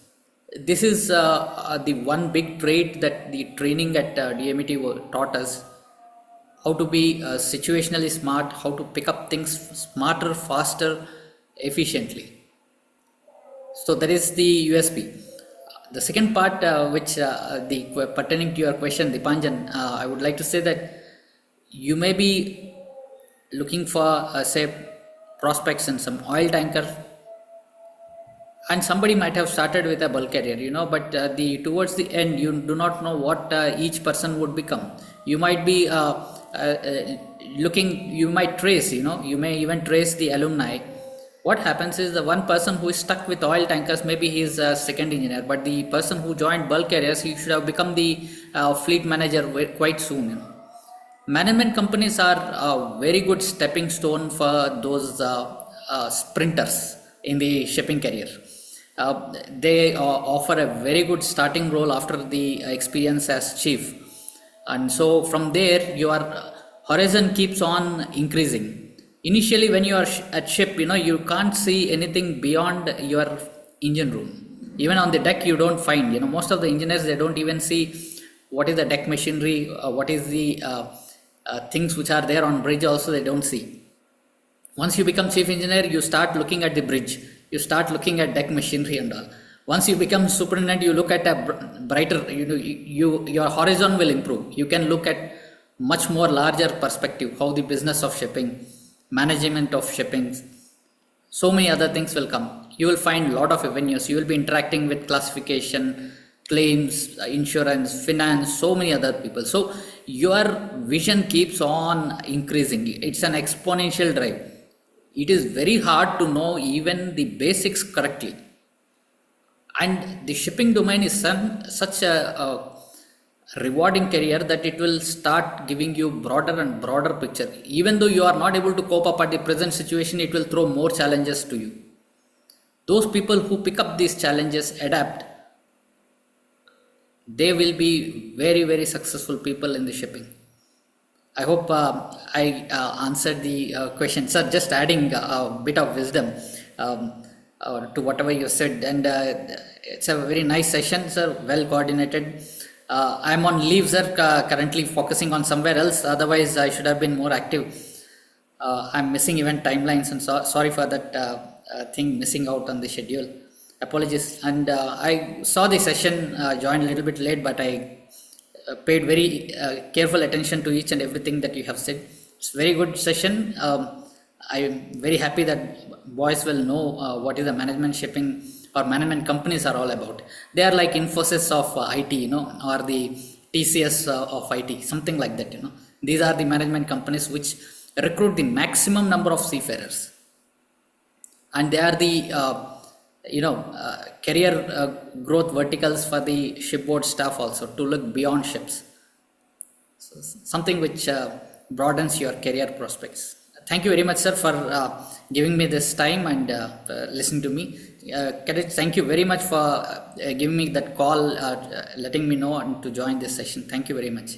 This is the one big trait that the training at DMET taught us: how to be situationally smart, how to pick up things smarter, faster, efficiently. So that is the USP. The second part, which pertaining to your question, Dipanjan, I would like to say that you may be looking for, say, prospects in some oil tanker, and somebody might have started with a bulk carrier, but the towards the end, you do not know what each person would become. You might be looking, you might trace, you may even trace the alumni. What happens is the one person who is stuck with oil tankers, maybe he is a second engineer, but the person who joined bulk carriers, he should have become the fleet manager quite soon. Management companies are a very good stepping stone for those sprinters in the shipping career. They offer a very good starting role after the experience as chief, and so from there your horizon keeps on increasing. Initially, when you are at ship, you can't see anything beyond your engine room. Even on the deck, you don't find. Most of the engineers, they don't even see what is the deck machinery, what is the things which are there on bridge. Also, they don't see. Once you become chief engineer, you start looking at the bridge, you start looking at deck machinery and all. Once you become superintendent, you look at a brighter, your horizon will improve. You can look at much more larger perspective, how the business of shipping, management of shipping, so many other things will come. You will find a lot of avenues. You will be interacting with classification, claims, insurance, finance, so many other people. So your vision keeps on increasing. It's an exponential drive. It is very hard to know even the basics correctly. And the shipping domain is such a rewarding career that it will start giving you broader and broader picture. Even though you are not able to cope up at the present situation, it will throw more challenges to you. Those people who pick up these challenges, adapt, they will be very, very successful people in the shipping. I hope I answered the question. Sir, just adding a bit of wisdom to whatever you said. And it's a very nice session, sir, well coordinated. I'm on leave, sir, currently focusing on somewhere else. Otherwise, I should have been more active. I'm missing event timelines, and sorry for that thing missing out on the schedule. Apologies. And I saw the session, joined a little bit late, but I paid very careful attention to each and everything that you have said. It's a very good session. I'm very happy that boys will know what is the management shipping or management companies are all about. They are like Infosys of IT, or the TCS of IT, something like that. These are the management companies which recruit the maximum number of seafarers, and they are the career growth verticals for the shipboard staff also, to look beyond ships. So something which broadens your career prospects. Thank you very much, sir, for giving me this time and listening to me. Cadets, thank you very much for giving me that call, letting me know and to join this session. Thank you very much.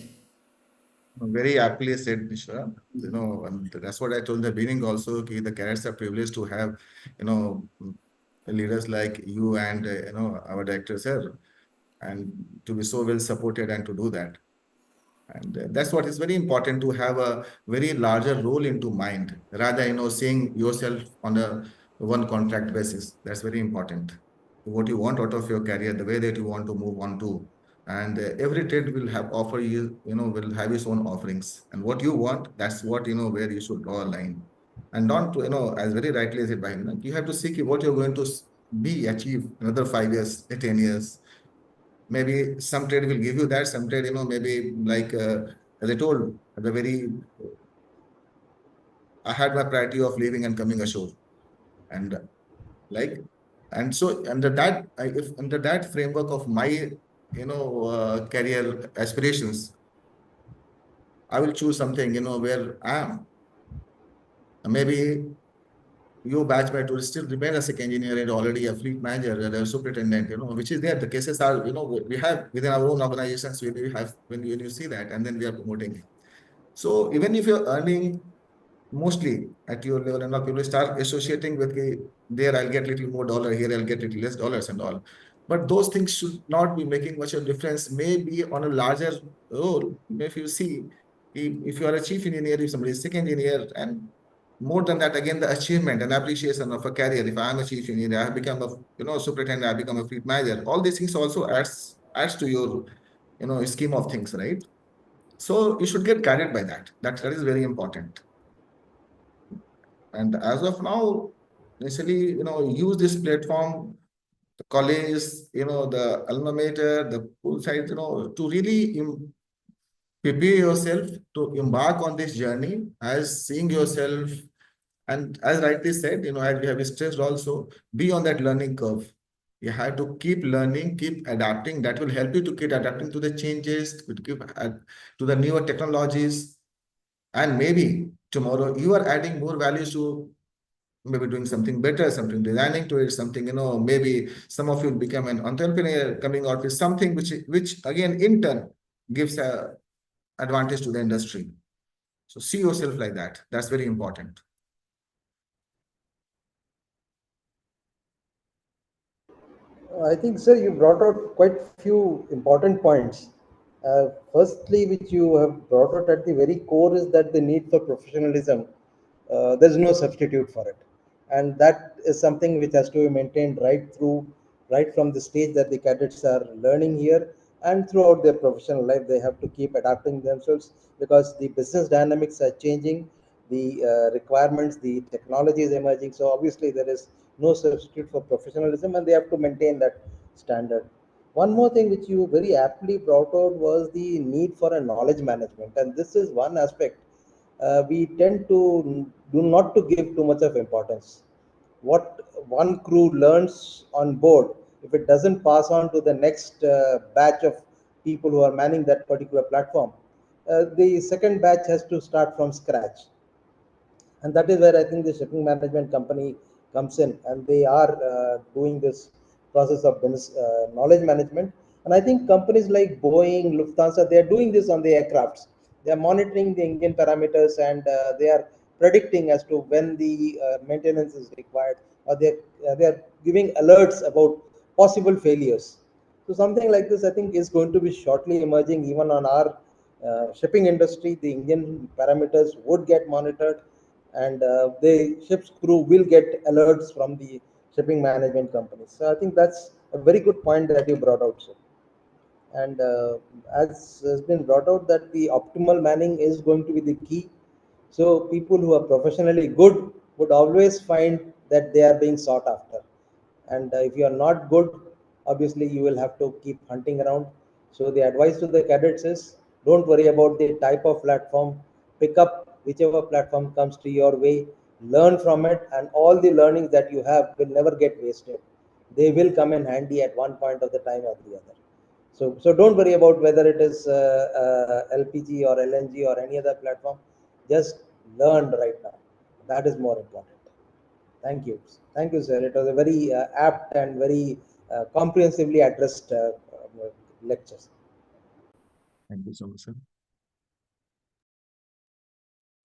Very aptly said, Mishra. And that's what I told in the beginning also. The cadets are privileged to have, leaders like you and our director, sir, and to be so well supported and to do that. And that's what is very important, to have a very larger role into mind, rather, seeing yourself on a one contract basis. That's very important. What you want out of your career, the way that you want to move on to. And every trade will have offer you, will have its own offerings. And what you want, that's what, where you should draw a line. And not to, as very rightly said by him, you have to seek what you're going to be, achieve another 5 years, 10 years. Maybe some trade will give you that, some trade, maybe like, as I told, at the very, I had my priority of leaving and coming ashore. And like, and so under that, if under that framework of my, career aspirations, I will choose something, where I am. Maybe your batchmate will still remain a second engineer and already a fleet manager and a superintendent, which is there. The cases are, we have within our own organizations, we have, when you see that, and then we are promoting. So even if you're earning mostly at your level, and now people start associating with, there I'll get little more dollar, here I'll get little less dollars and all. But those things should not be making much of a difference. Maybe on a larger role, if you see, if you are a chief engineer, if somebody is second engineer, and more than that, again, the achievement and appreciation of a career. If I am a chief engineer, I have become a, superintendent, I have become a fleet manager. All these things also adds to your, scheme of things, right? So you should get guided by that. That is very important. And as of now, initially, use this platform, the college, the alma mater, the pool side, to really prepare yourself to embark on this journey, as seeing yourself, and as rightly said, as we have stressed also, be on that learning curve. You have to keep learning, keep adapting. That will help you to keep adapting to the changes, to the newer technologies. And maybe tomorrow you are adding more values to, maybe doing something better, something designing to it, something, maybe some of you become an entrepreneur, coming out with something which again, in turn, gives a advantage to the industry. So see yourself like that. That's very important. I think, sir, you brought out quite few important points. Firstly, which you have brought out at the very core, is that the need for professionalism. There's no substitute for it, and that is something which has to be maintained right through, right from the stage that the cadets are learning here, and throughout their professional life. They have to keep adapting themselves, because the business dynamics are changing, the requirements, the technology is emerging. So obviously there is no substitute for professionalism, and they have to maintain that standard. One more thing which you very aptly brought out was the need for a knowledge management, and this is one aspect we tend to do not to give too much of importance. What one crew learns on board, if it doesn't pass on to the next batch of people who are manning that particular platform, the second batch has to start from scratch. And that is where I think the shipping management company comes in, and they are doing this process of knowledge management. And I think companies like Boeing, Lufthansa, they are doing this on the aircrafts. They are monitoring the engine parameters, and they are predicting as to when the maintenance is required, or they are giving alerts about possible failures. So something like this, I think, is going to be shortly emerging even on our shipping industry. The engine parameters would get monitored, and the ship's crew will get alerts from the shipping management companies. So I think that's a very good point that you brought out, sir. And as has been brought out, that the optimal manning is going to be the key. So people who are professionally good would always find that they are being sought after. And if you are not good, obviously you will have to keep hunting around. So the advice to the cadets is, don't worry about the type of platform. Pick up whichever platform comes to your way, learn from it, and all the learnings that you have will never get wasted. They will come in handy at one point of the time or the other. So don't worry about whether it is LPG or LNG or any other platform. Just learn right now. That is more important. Thank you. Thank you, sir. It was a very apt and very comprehensively addressed lecture. Thank you so much, sir.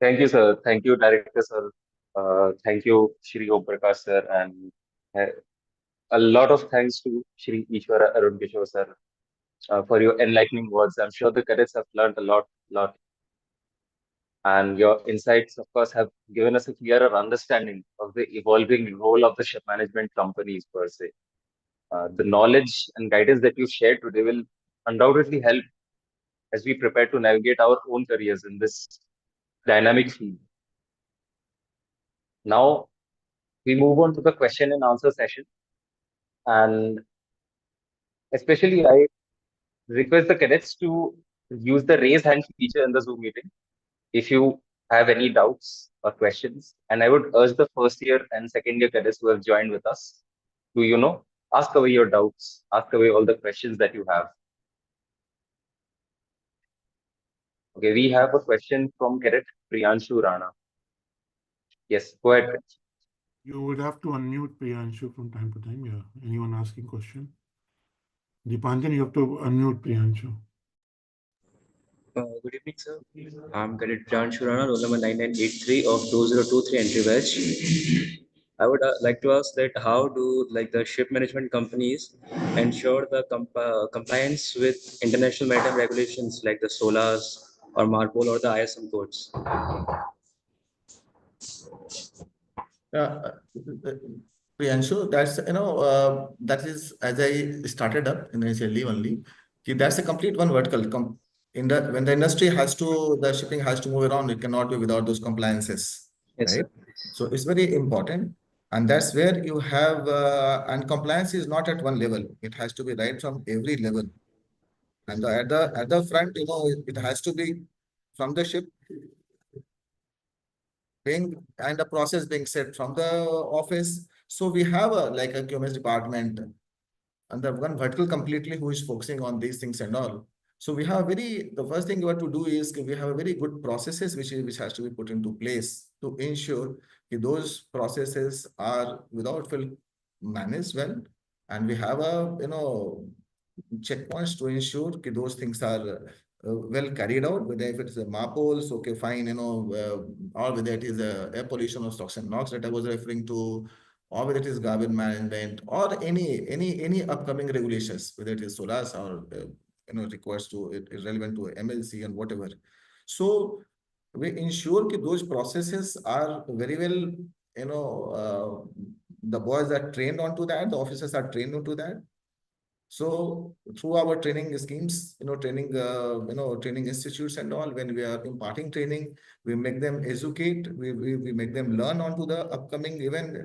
Thank you, sir. Thank you, Director, sir. Thank you, Shri Om Prakash, sir. And a lot of thanks to Shri Ishwara Arun Kishore, sir. for your enlightening words. I'm sure the cadets have learned a lot. And your insights, of course, have given us a clearer understanding of the evolving role of the ship management companies per se. The knowledge and guidance that you shared today will undoubtedly help as we prepare to navigate our own careers in this dynamic field. Now, we move on to the question and answer session. And especially, I request the cadets to use the raise hand feature in the Zoom meeting if you have any doubts or questions. And I would urge the first year and second year cadets who have joined with us to, ask away your doubts, ask away all the questions that you have. Okay, we have a question from cadet Priyanshu Rana. Yes, go ahead. You would have to unmute Priyanshu from time to time. Yeah, anyone asking question? Dipanjan, you have to unmute Priyanshu. Good evening, sir. I'm Cadet Jan Shurana, roll number 9983 of 2023 entry batch. I would like to ask that how do the ship management companies ensure the compliance with international maritime regulations like the SOLAS or MARPOL or the ISM codes? Priyanshu, that is as I started up initially only. That's a complete one vertical. When the industry the shipping has to move around, it cannot be without those compliances, Yes, right? sir. So it's very important, and that's where you have and compliance is not at one level. It has to be right from every level, and at the front, it has to be from the ship being and the process being set from the office. So we have a QMS department and the one vertical completely who is focusing on these things and all. So the first thing you have to do is we have a very good processes which has to be put into place to ensure that those processes are without fail managed well, and we have checkpoints to ensure that those things are well carried out, whether if it's a MAPOLs, okay, fine, or whether it is air pollution or SOx and NOx that I was referring to, or whether it is garbage management or any upcoming regulations, whether it is SOLAS or requires to it is relevant to MLC and whatever. So we ensure that those processes are very well, the boys are trained onto that, the officers are trained onto that. So through our training schemes, training institutes and all, when we are imparting training, we make them educate, we make them learn onto the upcoming event,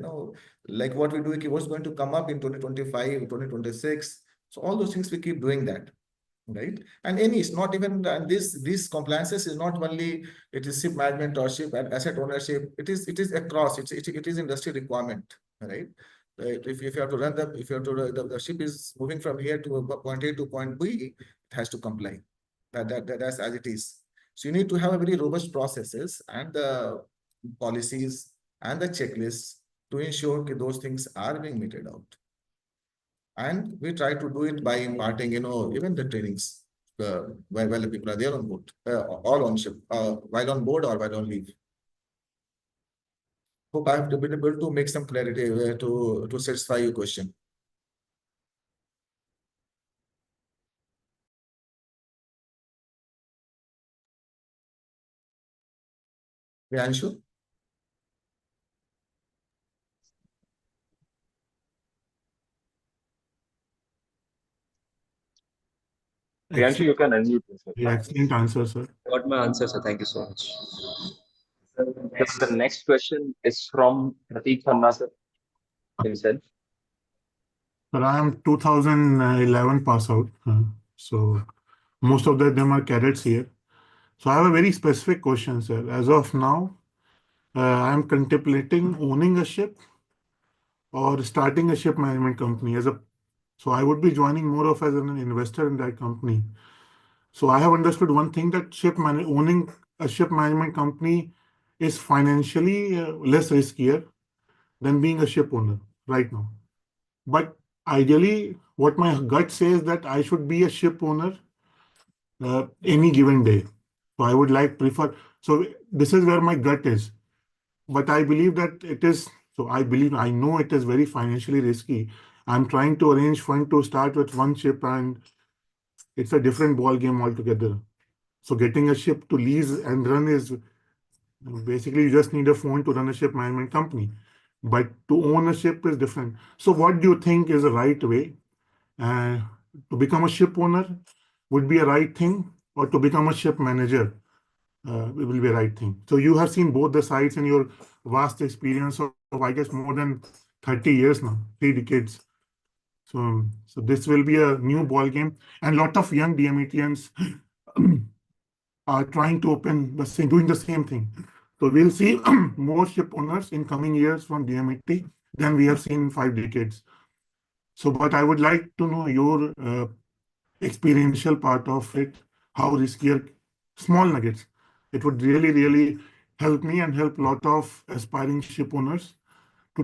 like what we do, what's going to come up in 2025, 2026. So all those things we keep doing that, right? And it's not even, and these compliances is not only, it is ship management or ship and asset ownership, it is across, it is industry requirement, right? If you have to run the ship is moving from here to point A to point B, it has to comply. That's as it is. So you need to have a very robust processes and the policies and the checklists to ensure that those things are being meted out. And we try to do it by imparting, even the trainings while the people are there on board, all on ship, while on board or while on leave. Hope I have been able to make some clarity to satisfy your question. Priyanshu? Priyanshu, you can unmute yourself. Yeah, excellent answer, sir. Got my answer, sir. Thank you so much. The next question is from Prateek Khanna sir himself. But I am 2011 pass out, so most of them are cadets here. So I have a very specific question, sir. As of now, I am contemplating owning a ship or starting a ship management company so I would be joining more of as an investor in that company. So I have understood one thing that owning a ship management company is financially less riskier than being a ship owner right now. But ideally, what my gut says that I should be a ship owner any given day. So I would prefer. So this is where my gut is. But I believe that it is. So I know it is very financially risky. I'm trying to arrange fund to start with one ship, and it's a different ball game altogether. So getting a ship to lease and run is basically you just need a phone to run a ship management company. But to own a ship is different. So what do you think is the right way? Uh, to become a ship owner would be a right thing, or to become a ship manager it will be a right thing. So you have seen both the sides in your vast experience of I guess more than 30 years now, 3 decades. So this will be a new ball game, and a lot of young DMETians are trying to open the same, doing the same thing. So we'll see more ship owners in coming years from DMET than we have seen in 5 decades. So, but I would like to know your experiential part of it, how risky are small nuggets. It would really, really help me and help a lot of aspiring ship owners to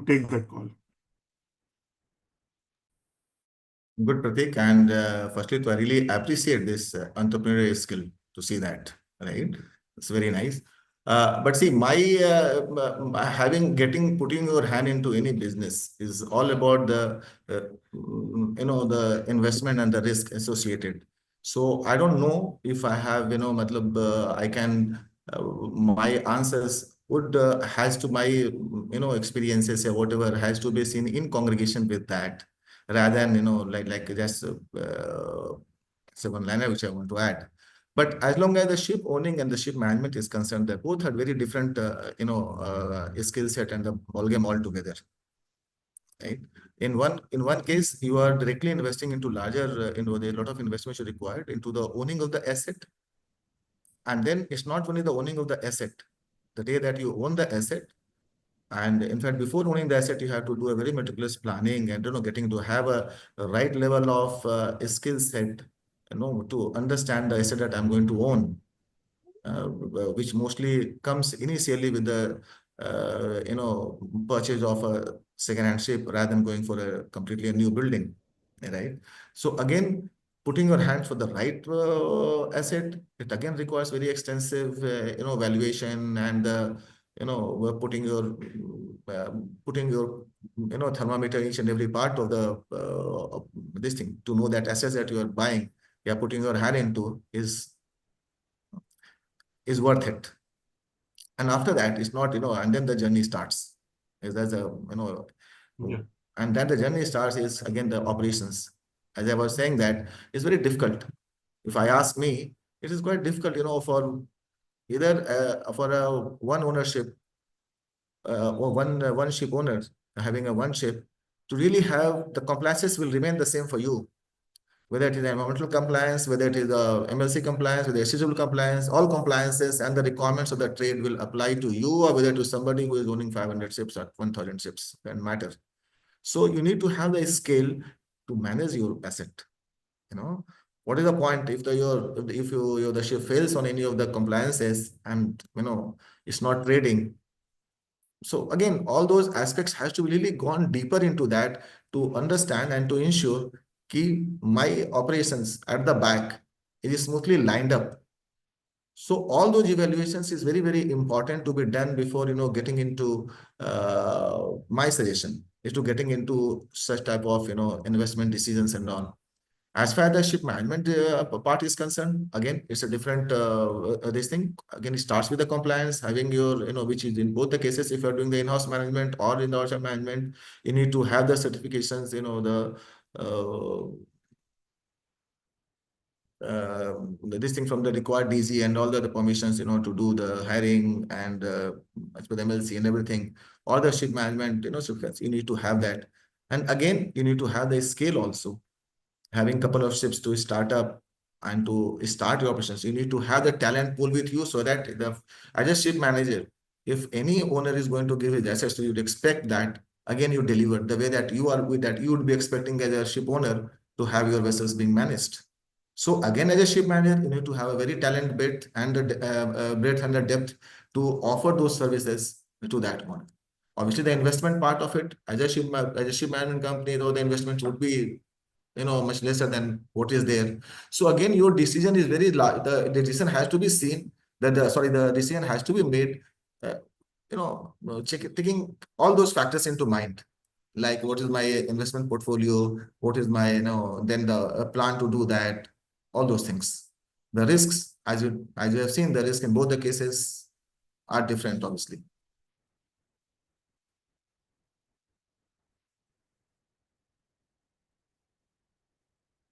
take that call. Good, Pratik. And firstly, I really appreciate this entrepreneurial skill to see that, right? It's very nice. But see, putting your hand into any business is all about the investment and the risk associated. So I don't know if I have, I can, my answers would has to my, experiences or whatever has to be seen in congregation with that, rather than like just say one liner which I want to add. But as long as the ship owning and the ship management is concerned, they both are very different skill set and the ballgame altogether, right? In one case, you are directly investing into larger, a lot of investment is required into the owning of the asset. And then it's not only the owning of the asset. The day that you own the asset, and in fact, before owning the asset, you have to do a very meticulous planning and getting to have a right level of skill set, to understand the asset that I'm going to own, which mostly comes initially with the purchase of a second-hand ship rather than going for a completely new building, right? So again, putting your hands for the right asset, it again requires very extensive valuation and we're putting your thermometer each and every part of the this thing to know that assets that you are buying, you are putting your hand into is worth it. And after that, it's not, and then the journey starts. There's a, Yeah. and then the journey starts is again the operations. As I was saying, that it's very difficult. If I ask me, it is quite difficult, for either for a one ownership or one ship owner having a one ship to really have the compliances will remain the same for you, whether it is environmental compliance, whether it is the MLC compliance, whether it's SCW compliance, all compliances and the requirements of the trade will apply to you, or whether to somebody who is owning 500 ships or 1,000 ships, doesn't matter. So you need to have the scale to manage your asset. What is the point if the ship fails on any of the compliances and it's not trading? So again, all those aspects has to really gone deeper into that to understand and to ensure keep my operations at the back is smoothly lined up. So all those evaluations is very, very important to be done before getting into my suggestion is to getting into such type of investment decisions and all. As far as the ship management part is concerned, again, it's a different this thing. Again, it starts with the compliance, having your, which is in both the cases, if you're doing the in-house management or in the outside management, you need to have the certifications, this thing from the required DG and all the permissions, to do the hiring and as per the MLC and everything, all the ship management, certificates, you need to have that. And again, you need to have the scale also. Having a couple of ships to start up and to start your operations, you need to have the talent pool with you so that as a ship manager, if any owner is going to give his assets to you, you'd expect that again you deliver the way that you are with that you would be expecting as a ship owner to have your vessels being managed. So again, as a ship manager, you need to have a very talent breadth and the breadth and the depth to offer those services to that one. Obviously, the investment part of it, as a ship management company, though the investment would be much lesser than what is there. So again, your decision is very large. The decision has to be seen that the decision has to be made, taking all those factors into mind. Like what is my investment portfolio? What is my, then the plan to do that? all those things. The risks, as you have seen, the risk in both the cases are different, obviously.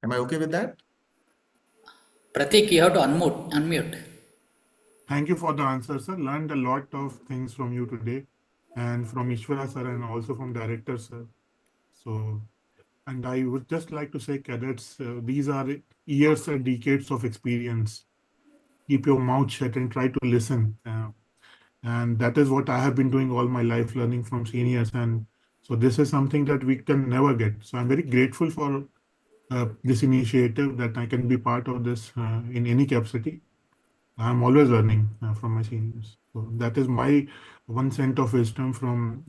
Am I okay with that? Pratik, you have to unmute. Thank you for the answer, sir. Learned a lot of things from you today and from Ishwara sir and also from director sir. So, and I would just like to say, cadets, these are years and decades of experience. Keep your mouth shut and try to listen. And that is what I have been doing all my life, learning from seniors. And so this is something that we can never get. So I'm very grateful for this initiative that I can be part of this in any capacity. I'm always learning from my seniors. So that is my 1 cent of wisdom from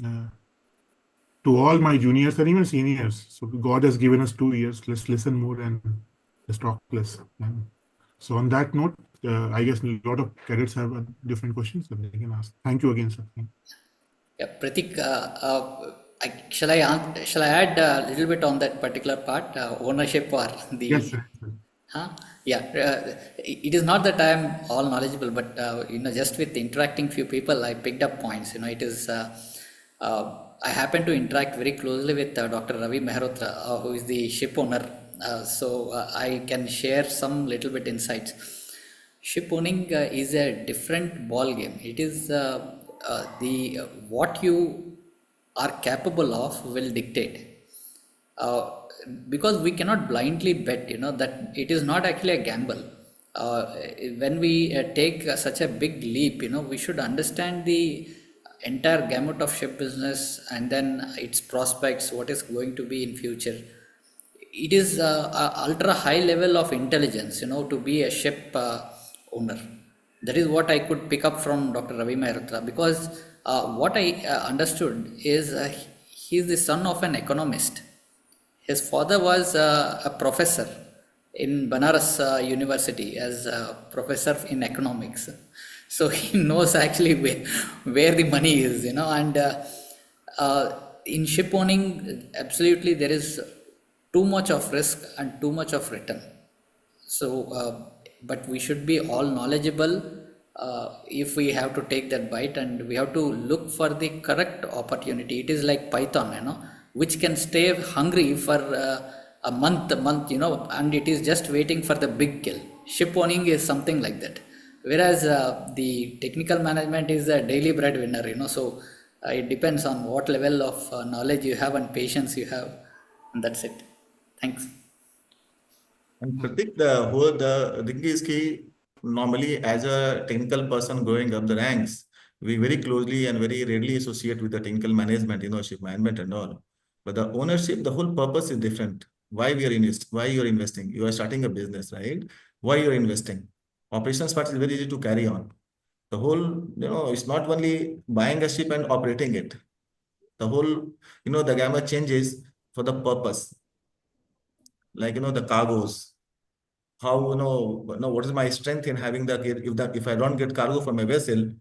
to all my juniors and even seniors. So God has given us 2 years. Let's listen more and let's talk less. And so on that note, I guess a lot of cadets have different questions that they can ask. Thank you again, sir. Yeah, Pratik, shall I add a little bit on that particular part, ownership or the? Yes, sir. Huh? Yeah, it is not that I am all knowledgeable, but just with interacting few people, I picked up points. It is. I happen to interact very closely with Dr. Ravi Mehrotra, who is the ship owner. So I can share some little bit insights. Ship owning is a different ball game. It is the what you are capable of will dictate. Uh, because we cannot blindly bet, that it is not actually a gamble. When we take such a big leap, we should understand the entire gamut of ship business and then its prospects, what is going to be in future. It is a ultra high level of intelligence, to be a ship owner. That is what I could pick up from Dr. Ravi Mehrotra, because what I understood is he is the son of an economist. His father was a professor in Banaras University as a professor in economics. So he knows actually where the money is, and in ship owning, absolutely there is too much of risk and too much of return. So, but we should be all knowledgeable if we have to take that bite, and we have to look for the correct opportunity. It is like Python, which can stay hungry for a month, and it is just waiting for the big kill. Ship owning is something like that. Whereas the technical management is a daily breadwinner, so it depends on what level of knowledge you have and patience you have, and that's it. Thanks. And Pratik, the thing is ki normally as a technical person going up the ranks, we very closely and very readily associate with the technical management, ship management and all. But the ownership, the whole purpose is different. Why you're investing? You are starting a business, right? Why you're investing? Operations part is very easy to carry on. The whole, it's not only buying a ship and operating it. The whole, the gamut changes for the purpose. Like, the cargoes, how what is my strength in having if I don't get cargo from a vessel,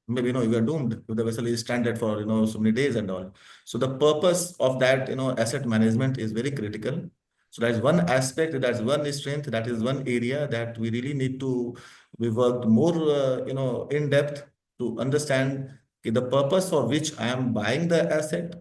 maybe you are doomed if the vessel is stranded for so many days and all. So the purpose of that asset management is very critical. So that's one aspect, that's one strength, that is one area that we really need to we worked more in depth to understand the purpose for which I am buying the asset.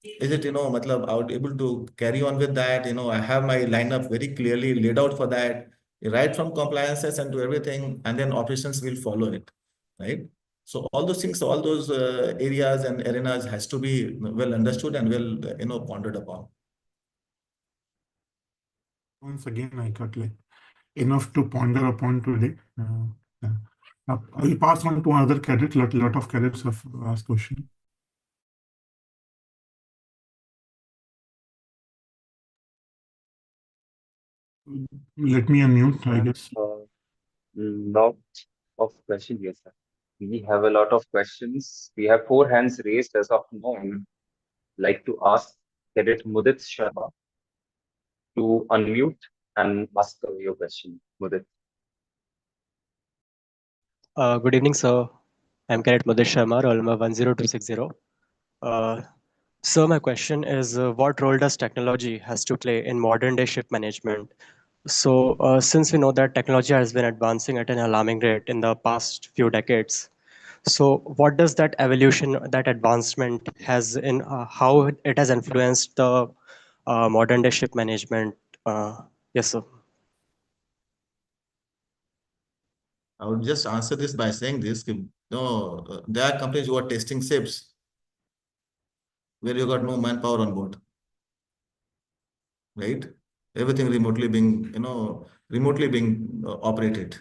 Is it, matlab, I would able to carry on with that? I have my lineup very clearly laid out for that, right from compliances and to everything, and then operations will follow it, right? So all those things, all those areas and arenas has to be well understood and well, pondered upon. Once again, I got like enough to ponder upon today. I'll pass on to another cadet. Lot of cadets have asked questions. Let me unmute, I guess. Lot of questions, yes, sir. We have a lot of questions. We have 4 hands raised as of now. I would like to ask Cadet Mudit Sharma to unmute and ask your question. Mudit. Good evening, sir. I'm Cadet Madhesh Sharma, roll number 10260. So my question is, what role does technology has to play in modern day ship management? So since we know that technology has been advancing at an alarming rate in the past few decades, so what does that evolution, that advancement has in how it has influenced the modern day ship management? Yes, sir. I would just answer this by saying this. No, there are companies who are testing ships where you got no manpower on board, right? Everything remotely being operated.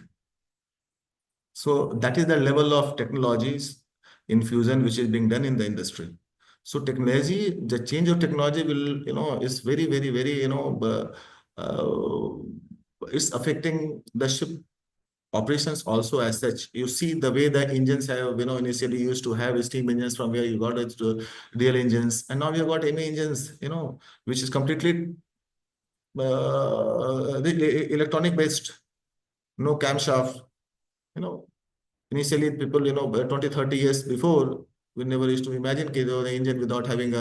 So that is the level of technologies infusion which is being done in the industry. So technology, the change of technology will, is very, very, very, it's affecting the ship operations also as such. You see the way the engines have, initially used to have steam engines from where you got it to real engines, and now you've got ME engines, which is completely electronic based, no camshaft, you know. Initially, people, 20, 30 years before, we never used to imagine the engine without having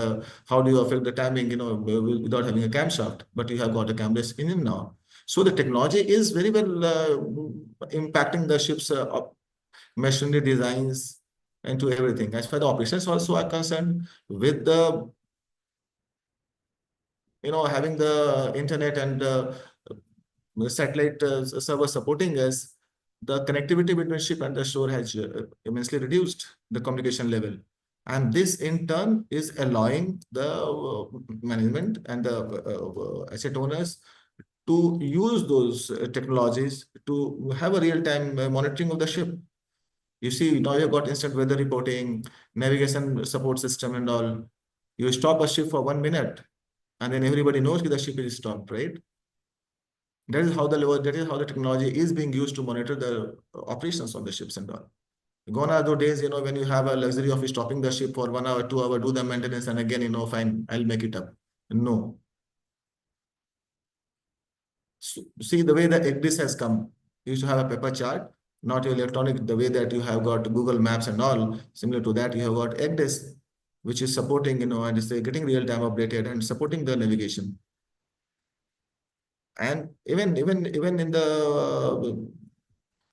how do you affect the timing, without having a camshaft, but you have got a camless engine now. So the technology is very well impacting the ship's machinery designs and to everything. As far as the operations also are concerned, with the, having the internet and satellite server supporting us, the connectivity between ship and the shore has immensely reduced the communication level. And this in turn is allowing the management and the asset owners to use those technologies to have a real-time monitoring of the ship. You see, now you've got instant weather reporting, navigation support system and all. You stop a ship for 1 minute and then everybody knows the ship is stopped, right? That is how the technology is being used to monitor the operations of the ships and all. Gone are those days, when you have a luxury of stopping the ship for 1 hour, 2 hour, do the maintenance, and again, fine, I'll make it up. No. So, see the way the EGDIS has come. You used to have a paper chart, not your electronic, the way that you have got Google Maps and all. Similar to that, you have got EGDIS, which is supporting, and it's getting real-time updated and supporting the navigation. And even in the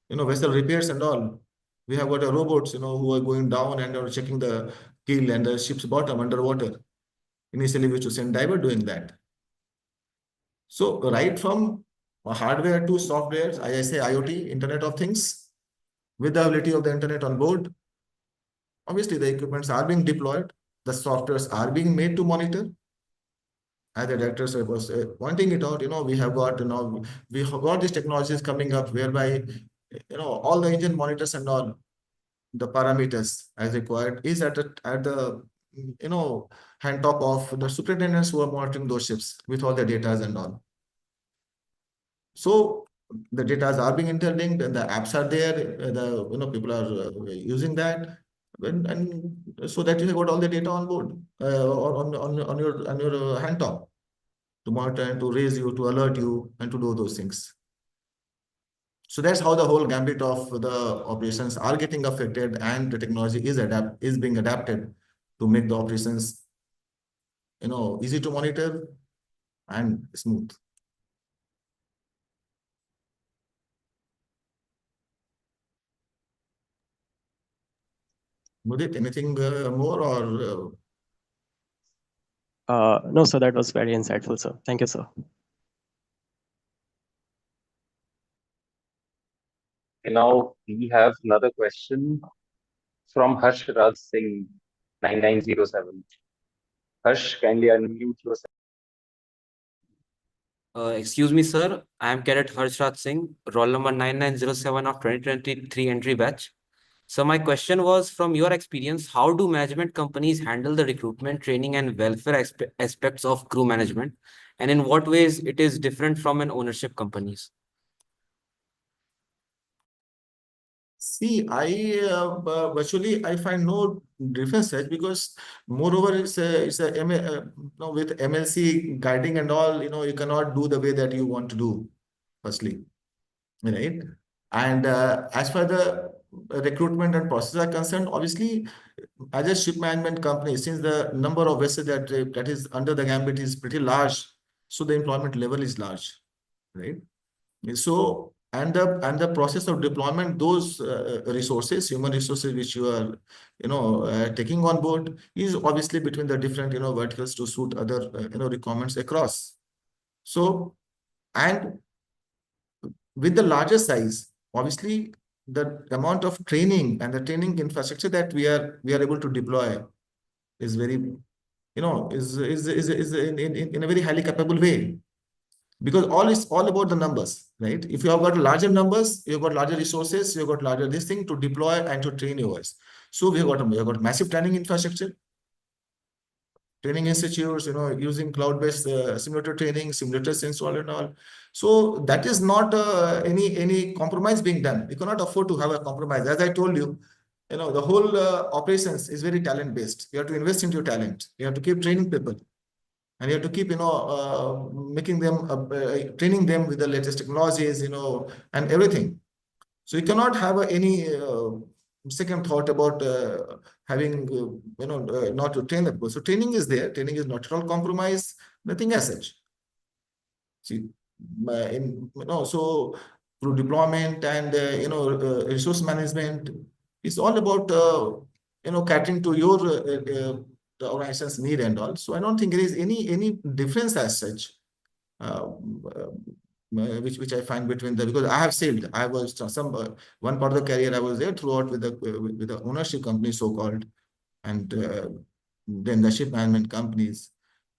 vessel repairs and all, we have got a robots, who are going down and are checking the keel and the ship's bottom underwater. Initially, we used to send diver doing that. So right from hardware to software, I say IoT, Internet of Things, with the ability of the internet on board, obviously the equipments are being deployed, the softwares are being made to monitor. As the director was pointing it out, we have got, we have got these technologies coming up whereby, all the engine monitors and all the parameters as required is at the hand top of the superintendents who are monitoring those ships with all the data and all. So the data are being interlinked and the apps are there. People are using that, and so that you have got all the data on board or on your hand top to monitor and to raise you, to alert you, and to do those things. So that's how the whole gambit of the operations are getting affected, and the technology is being adapted to make the operations, easy to monitor and smooth. Mudit, anything more or? No, sir, that was very insightful, sir. Thank you, sir. And now we have another question from Harsh Raj Singh, 9907. Harsh, kindly unmute yourself. Excuse me, sir. I am Cadet Harshraj Singh, roll number 9907 of 2023 entry batch. So my question was, from your experience, how do management companies handle the recruitment, training, and welfare aspects of crew management? And in what ways it is different from an ownership companies? See, virtually I find no differences because moreover with MLC guiding and all, you cannot do the way that you want to do, firstly, right? And as far the recruitment and process are concerned, obviously, as a ship management company, since the number of vessels that is under the gambit is pretty large, so the employment level is large, right? So, and the process of deployment, those resources, human resources, which you are, taking on board, is obviously between the different, verticals to suit other, requirements across. So, and with the larger size, obviously, the amount of training and the training infrastructure that we are able to deploy is very, is in a very highly capable way. Because all is all about the numbers, right? If you have got larger numbers, you've got larger resources, you've got larger this thing to deploy and to train yours. So we have got massive training infrastructure, training institutes, using cloud-based simulator training, simulators installed and all. So that is not any compromise being done. We cannot afford to have a compromise. As I told you, the whole operations is very talent-based. You have to invest into your talent. You have to keep training people. And you have to keep, making them, training them with the latest technologies, and everything. So you cannot have any second thought about having, not to train the people. So training is there. Training is not at all compromise, nothing as such. See, so through deployment and, resource management, it's all about, catering to your the organization's need and all. So I don't think there is any difference as such, which I find between the, because I have sailed. I was one part of the career I was there throughout with the ownership company so called, and then the ship management companies,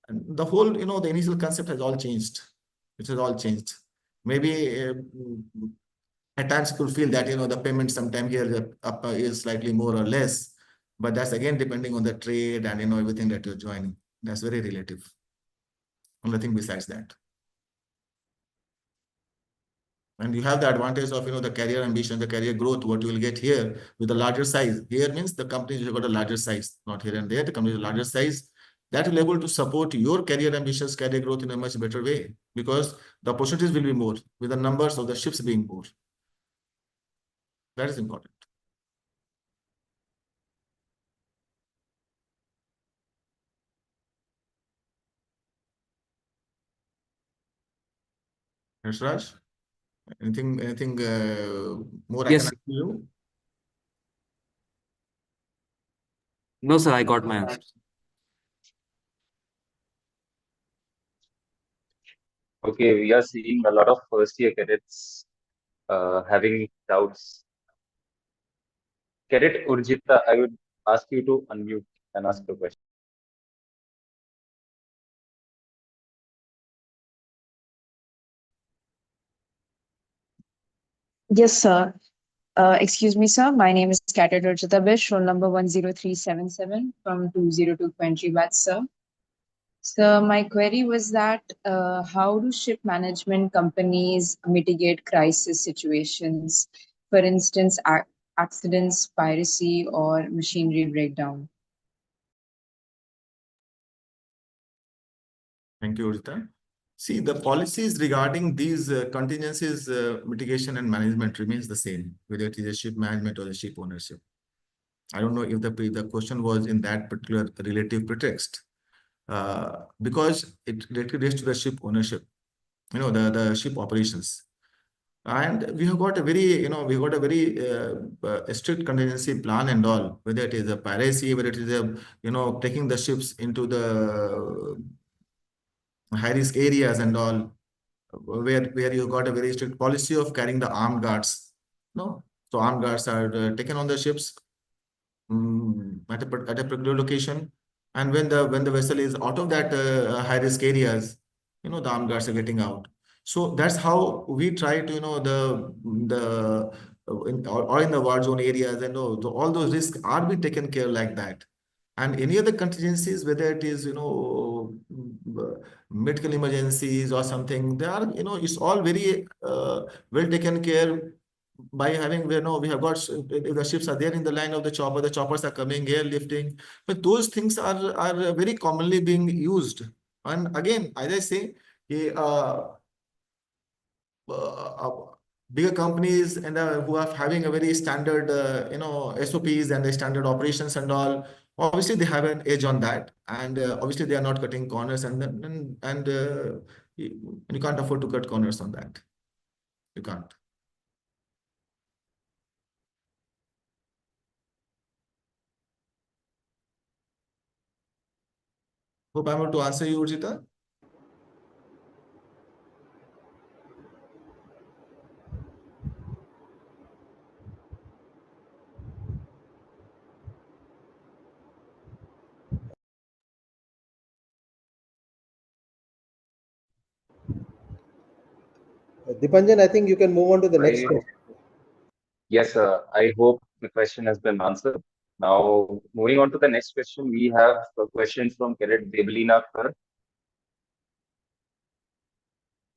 and the whole, the initial concept has all changed. It has all changed. Maybe at times you could feel that, the payment sometime here is slightly more or less, but that's again depending on the trade and, everything that you're joining. That's very relative. Nothing besides that. And you have the advantage of, the career ambition, the career growth, what you will get here with a larger size. Here means the companies have got a larger size, not here and there. The companies larger size, that will able to support your career ambitions, career growth in a much better way, because the opportunities will be more with the numbers of the ships being more. That is important. Yes, Raj? Anything more I can Yes. ask you? No, sir, I got my answer. Okay, we are seeing a lot of first year cadets having doubts. Cadet Urjita, I would ask you to unmute and ask the question. Yes, sir. Excuse me, sir. My name is Cadet Rajita Bish, roll number 10377 from 20220 batch, sir. So my query was that how do ship management companies mitigate crisis situations, for instance, accidents, piracy, or machinery breakdown? Thank you, Urjita. See, the policies regarding these contingencies, mitigation and management remains the same, whether it is a ship management or the ship ownership. I don't know if the question was in that particular relative pretext, because it relates to the ship ownership, the ship operations. And we have got a very, strict contingency plan and all, whether it is a piracy, whether it is taking the ships into the high risk areas and all, where you got a very strict policy of carrying the armed guards. No, so armed guards are taken on the ships at a particular location, and when the vessel is out of that high risk areas, the armed guards are getting out. So that's how we try to, or in the war zone areas, and all those risks are being taken care like that. And any other contingencies, whether it is, medical emergencies or something, they are, it's all very well taken care by having, we have got, if the ships are there in the line of the choppers are coming here lifting, but those things are very commonly being used. And again, as I say, bigger companies and who are having a very standard, SOPs and the standard operations and all, Obviously, they have an edge on that, and obviously they are not cutting corners, you can't afford to cut corners on that. You can't. Hope I'm able to answer you, Urjita. Dipanjan, I think you can move on to the next I, question. yes, I hope the question has been answered. Now, moving on to the next question, we have a question from Cadet Deblina Kar.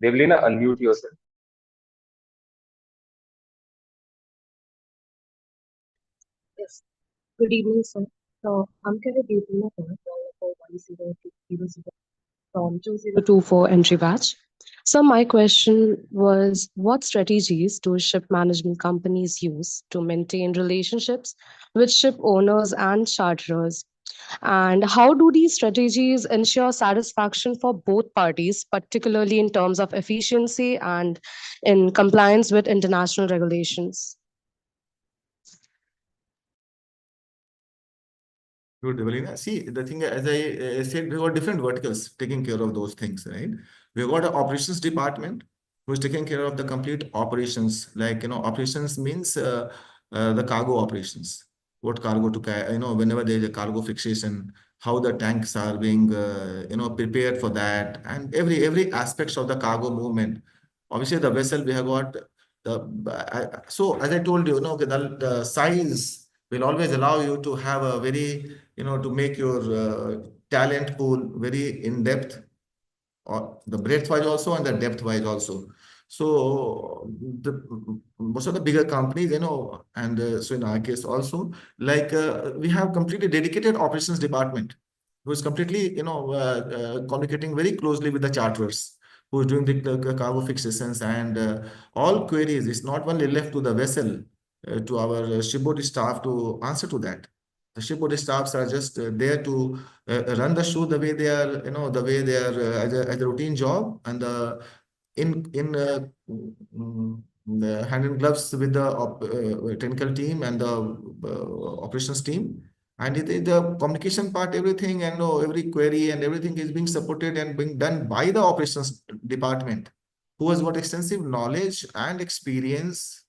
Deblina, unmute yourself. Yes. Good evening, sir. So I'm Kara Devina from 1020 from 2024 entry batch. So my question was, what strategies do ship management companies use to maintain relationships with ship owners and charterers? And how do these strategies ensure satisfaction for both parties, particularly in terms of efficiency and in compliance with international regulations? Good, Evelina. See, the thing, as I said, we got different verticals taking care of those things, right? We got an operations department who's taking care of the complete operations. Like, operations means the cargo operations. What cargo to carry, whenever there is a cargo fixation, how the tanks are being, prepared for that, and every aspects of the cargo movement. Obviously, the vessel we have got so as I told you, the size will always allow you to have a very, to make your talent pool very in depth, or the breadth wise also and the depth wise also. So most of the bigger companies, and so in our case also, like we have completely dedicated operations department who is completely, communicating very closely with the charterers, who is doing the cargo fixations and all queries. It's not only left to the vessel, to our shipboard staff to answer to that. The shipboard staffs are just there to run the show the way they are, the way they are as a routine job, and in the hand in gloves with the technical team and the operations team. And the communication part, everything, and every query and everything is being supported and being done by the operations department, who has got extensive knowledge and experience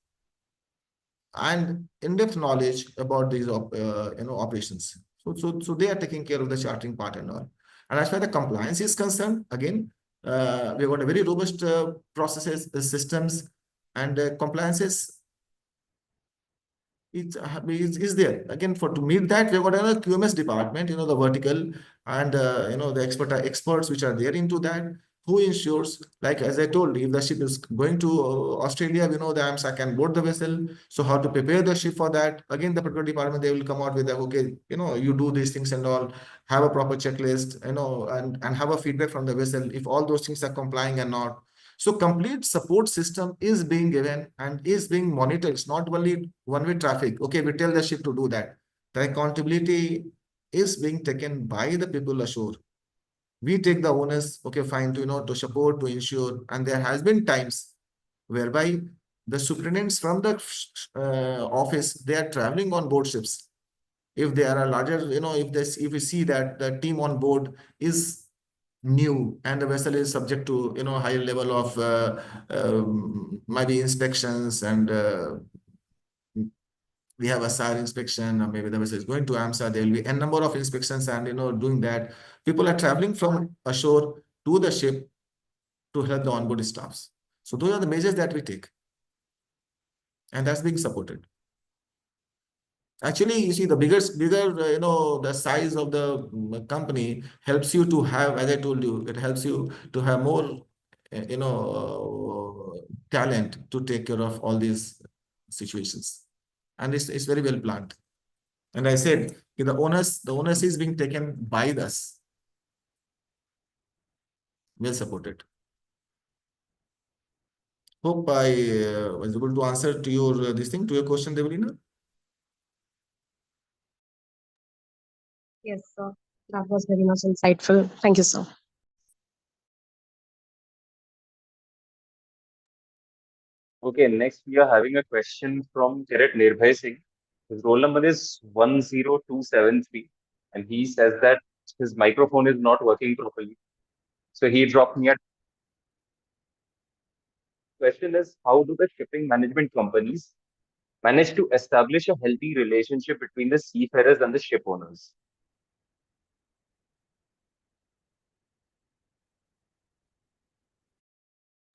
and in-depth knowledge about these operations. So they are taking care of the chartering part and all. And as far as the compliance is concerned, again, we've got a very robust processes, systems, and compliances is there. Again, for to meet that, we've got another QMS department, the vertical, and the experts which are there into that, who ensures, like as I told, if the ship is going to Australia, we know the AMSA can board the vessel. So how to prepare the ship for that? Again, the petroleum department, they will come out with the, okay, you do these things and all, have a proper checklist, and have a feedback from the vessel if all those things are complying and not. So complete support system is being given and is being monitored. It's not only one-way traffic. Okay, we tell the ship to do that. The accountability is being taken by the people ashore. We take the onus, okay, fine, to support, to ensure. And there has been times whereby the superintendents from the office, they are traveling on board ships. If they are a larger, if we see that the team on board is new and the vessel is subject to higher level of maybe inspections, and we have a SAR inspection, or maybe the vessel is going to AMSA, there will be a number of inspections, and doing that, people are traveling from ashore to the ship to help the onboard staffs. So those are the measures that we take, and that's being supported. Actually, you see, the bigger, the size of the company helps you to have, as I told you, it helps you to have more, talent to take care of all these situations. And it's very well planned. And I said, the onus is being taken by us. Well supported. Hope I was able to answer to your, this thing, to your question, Develina. Yes, sir. That was very much insightful. Thank you, sir. Okay, next we are having a question from Cadet Nirbhay Singh. His roll number is 10273, and he says that his microphone is not working properly. So he dropped me a question is how do the shipping management companies manage to establish a healthy relationship between the seafarers and the ship owners?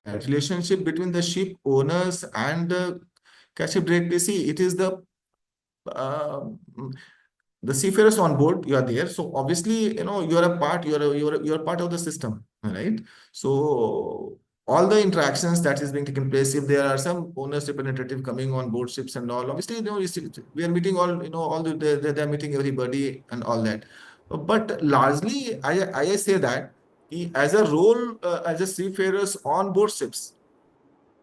Relationship between the ship owners and ship directly. See, it is uh, the seafarers on board. You are there, so obviously, you are a part. You are part of the system, right? So all the interactions that is being taken place. If there are some owners representative coming on board ships and all, obviously, we are meeting all. All they're meeting everybody and all that. But largely, I say that as a role as a seafarers on board ships,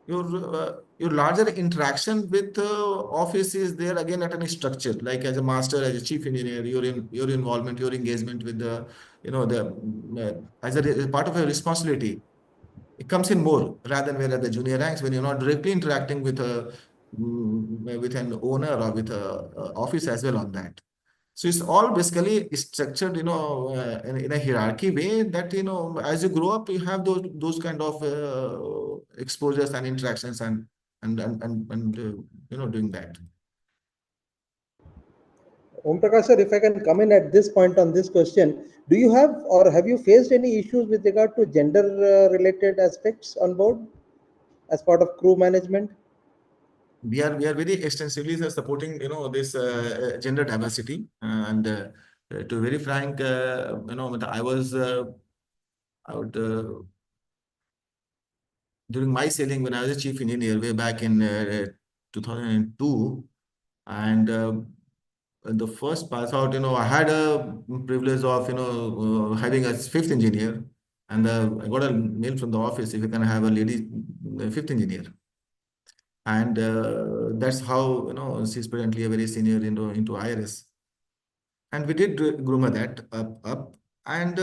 your larger interaction with office is there again at any structure, like as a master, as a chief engineer, your involvement, your engagement with the as a part of your responsibility, it comes in more rather than where at the junior ranks, when you're not directly interacting with with an owner or with a office as well on that. So it's all basically structured, in a hierarchy way that, as you grow up, you have those kind of exposures and interactions and doing that. Om Prakash sir, if I can come in at this point on this question, do you have or have you faced any issues with regard to gender related aspects on board as part of crew management? We are very extensively supporting this gender diversity, and to be very frank, I would during my sailing when I was a chief engineer way back in 2002, and the first pass out, I had a privilege of having a fifth engineer, and I got a mail from the office if you can have a lady fifth engineer, and that's how she's presently a very senior into IRS, and we did groom that up. And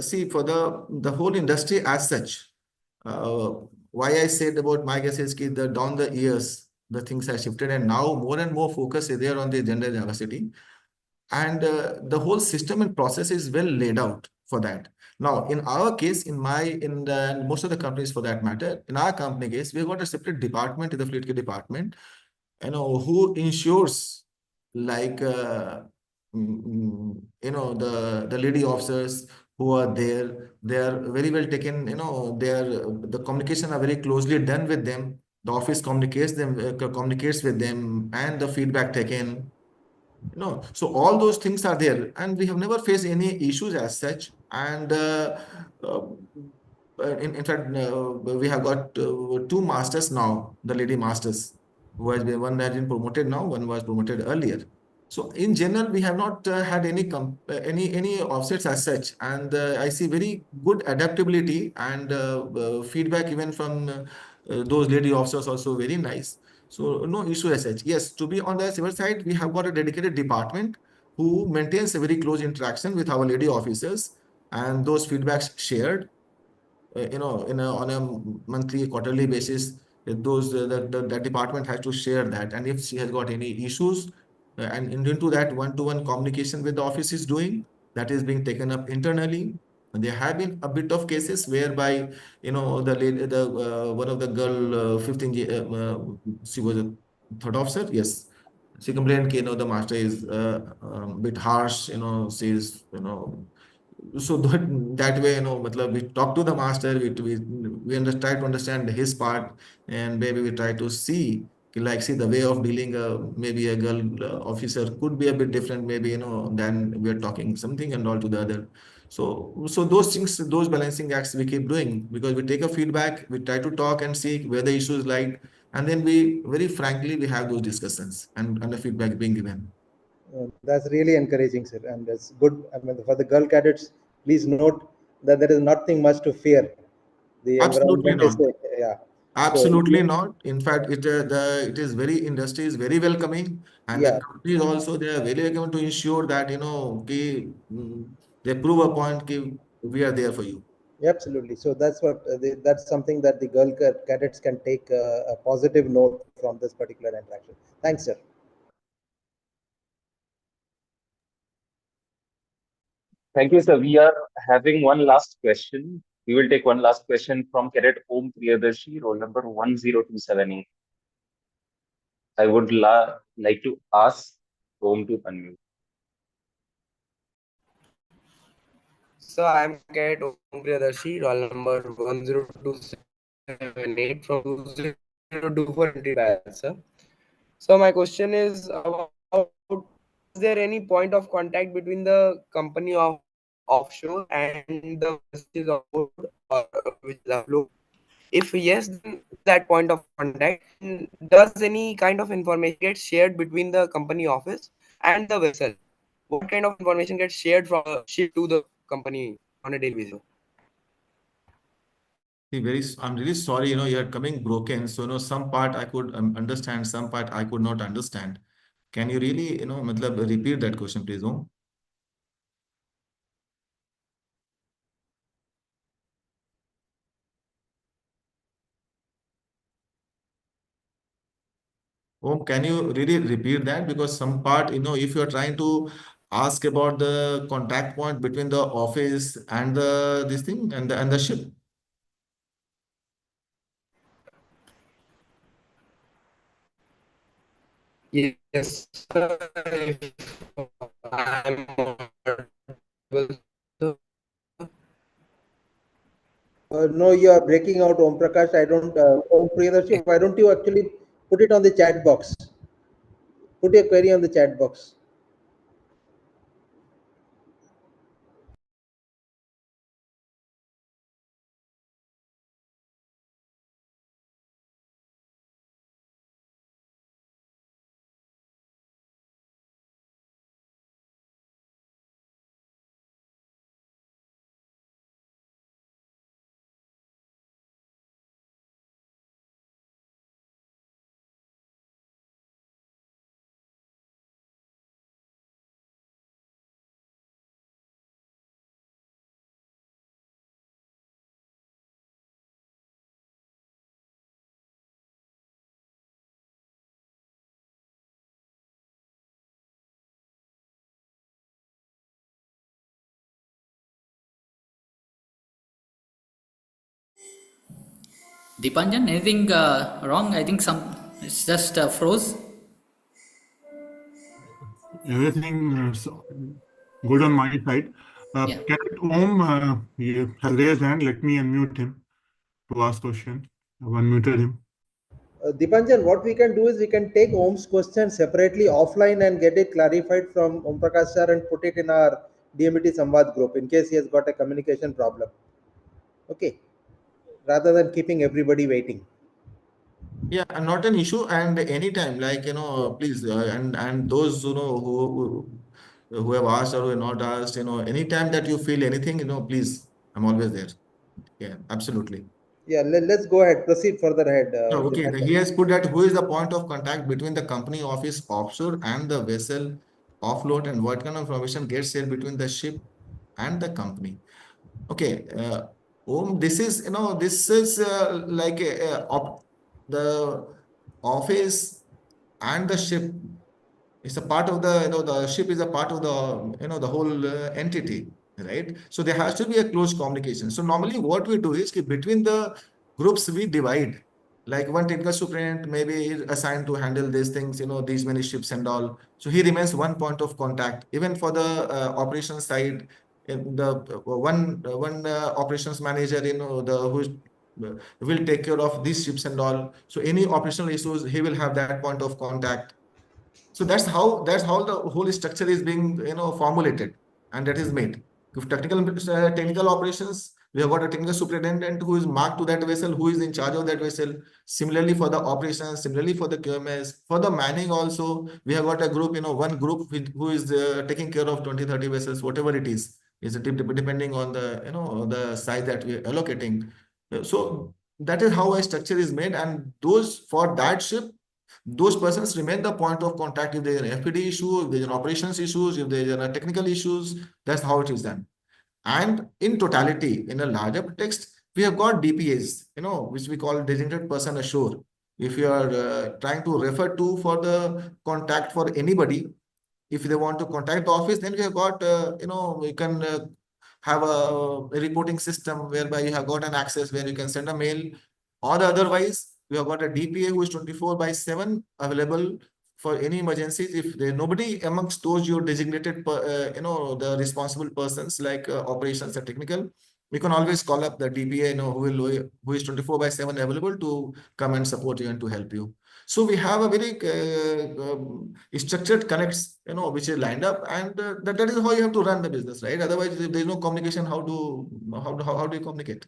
see, for the whole industry as such, uh, why I said about my guess is that down the years the things have shifted, and now more and more focus is there on the gender diversity, and the whole system and process is well laid out for that. Now, in our case, in the most of the companies for that matter, in our company case, we've got a separate department in the fleet care department, who ensures, like the lady officers who are there, they are very well taken, they are the communication are very closely done with them, the office communicates with them, and the feedback taken, so all those things are there, and we have never faced any issues as such. And uh, in fact, we have got two masters now, the lady masters, one has been promoted now, one was promoted earlier. So in general, we have not had any offsets as such, and I see very good adaptability and feedback even from those lady officers also very nice. So no issue as such. Yes, to be on the civil side, we have got a dedicated department who maintains a very close interaction with our lady officers, and those feedbacks shared, on a monthly, quarterly basis. That department has to share that, and if she has got any issues, and into that one-to-one communication with the office is doing, that is being taken up internally. And there have been a bit of cases whereby, the one of the girl, 15, she was a third officer. Yes, she complained, the master is bit harsh. Says, so that way, we talk to the master, try to understand his part, and maybe we try to see, see the way of dealing, maybe a girl officer could be a bit different, maybe, than we're talking something and all to the other. So those things, those balancing acts we keep doing, because we take a feedback, we try to talk and see where the issue is like, and then we very frankly, we have those discussions and the feedback being given. That's really encouraging, sir, and it's good. I mean, for the girl cadets, please note that there is nothing much to fear. The Absolutely environment is, not. yeah. Absolutely not. In fact, it is very industry is very welcoming, and the Yeah, companies also they are very welcome to ensure that they prove a point we are there for you. absolutely. So that's that's something that the girl cadets can take a positive note from this particular interaction. Thanks, sir. Thank you, sir. We are having one last question. We will take one last question from Cadet Om Priyadarshi, roll number 10278. I would like to ask Om to unmute. So I am Cadet Om Priyadarshi, roll number 10278 from 2024 entry batch, sir. So my question is about, is there any point of contact between the company of offshore and the vessels on board or which is afloat? If yes, then that point of contact, and does any kind of information get shared between the company office and the vessel? What kind of information gets shared from the ship to the company on a daily basis? I'm really sorry, you're coming broken. So, some part I could understand, some part I could not understand. Can you really, matlab, repeat that question, please, Om? Om, can you really repeat that? Because some part, if you're trying to ask about the contact point between the office and the this thing and the ship. Yes, sir, if I'm audible, sir. No, you are breaking out, Om Prakash. I don't. Om Priyadarshi, why don't you actually put it on the chat box? Put your query on the chat box. Dipanjan, anything wrong? I think it's just froze. Everything is good on my side. Yeah. Cadet Om, he has raised hand. Let me unmute him to ask question. I've unmuted him. Dipanjan, what we can do is we can take Om's question separately offline and get it clarified from Om Prakash sir and put it in our DMT Samvad group in case he has got a communication problem. Okay, rather than keeping everybody waiting. Yeah, not an issue. And anytime, like, Yeah. please, and those, who have asked or who have not asked, anytime that you feel anything, please, I'm always there. Yeah, absolutely. Yeah, let's go ahead. Proceed further ahead, So, okay, Dipanjan. he has put that who is the point of contact between the company office offshore and the vessel offload, and what kind of information gets shared between the ship and the company. Okay, this is like the office and the ship. It's a part of the ship is a part of the whole entity, right? So there has to be a close communication. So normally what we do is between the groups we divide. Like one technical superintendent maybe is assigned to handle these things, these many ships and all. So he remains one point of contact. Even for the operations side, the one operations manager, the who is will take care of these ships and all. So any operational issues, he will have that point of contact. So that's how the whole structure is being formulated, and that is made. If technical operations, we have got a technical superintendent who is marked to that vessel, who is in charge of that vessel. Similarly for the operations, similarly for the QMS, for the manning also, we have got a group, one group who is taking care of 20-30 vessels, whatever it is depending on the the size that we are allocating. So That is how a structure is made, and those for that ship, those persons remain the point of contact if there is an FPD issue, if there is an operations issues, if there is a technical issues. That's how it is done. And in totality, in a larger context, we have got DPAs, which we call designated person ashore. If you are trying to refer to for the contact for anybody, if they want to contact the office, then we have got, we can have a reporting system whereby you have got an access where you can send a mail, or otherwise we have got a DPA who is 24/7 available for any emergencies. If there nobody amongst those your designated, the responsible persons like operations and technical, we can always call up the DPA, who is 24/7 available to come and support you and to help you. So we have a very structured connects, which is lined up, and that is how you have to run the business, right? Otherwise, if there is no communication, how do you communicate?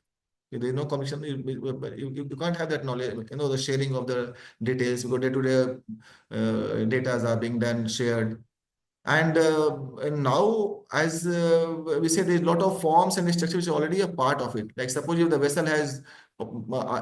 If there is no communication, you can't have that knowledge, the sharing of the details, because day-to-day data are being done, shared. And now, as we say, there's a lot of forms and structure which are already a part of it. Like suppose if the vessel has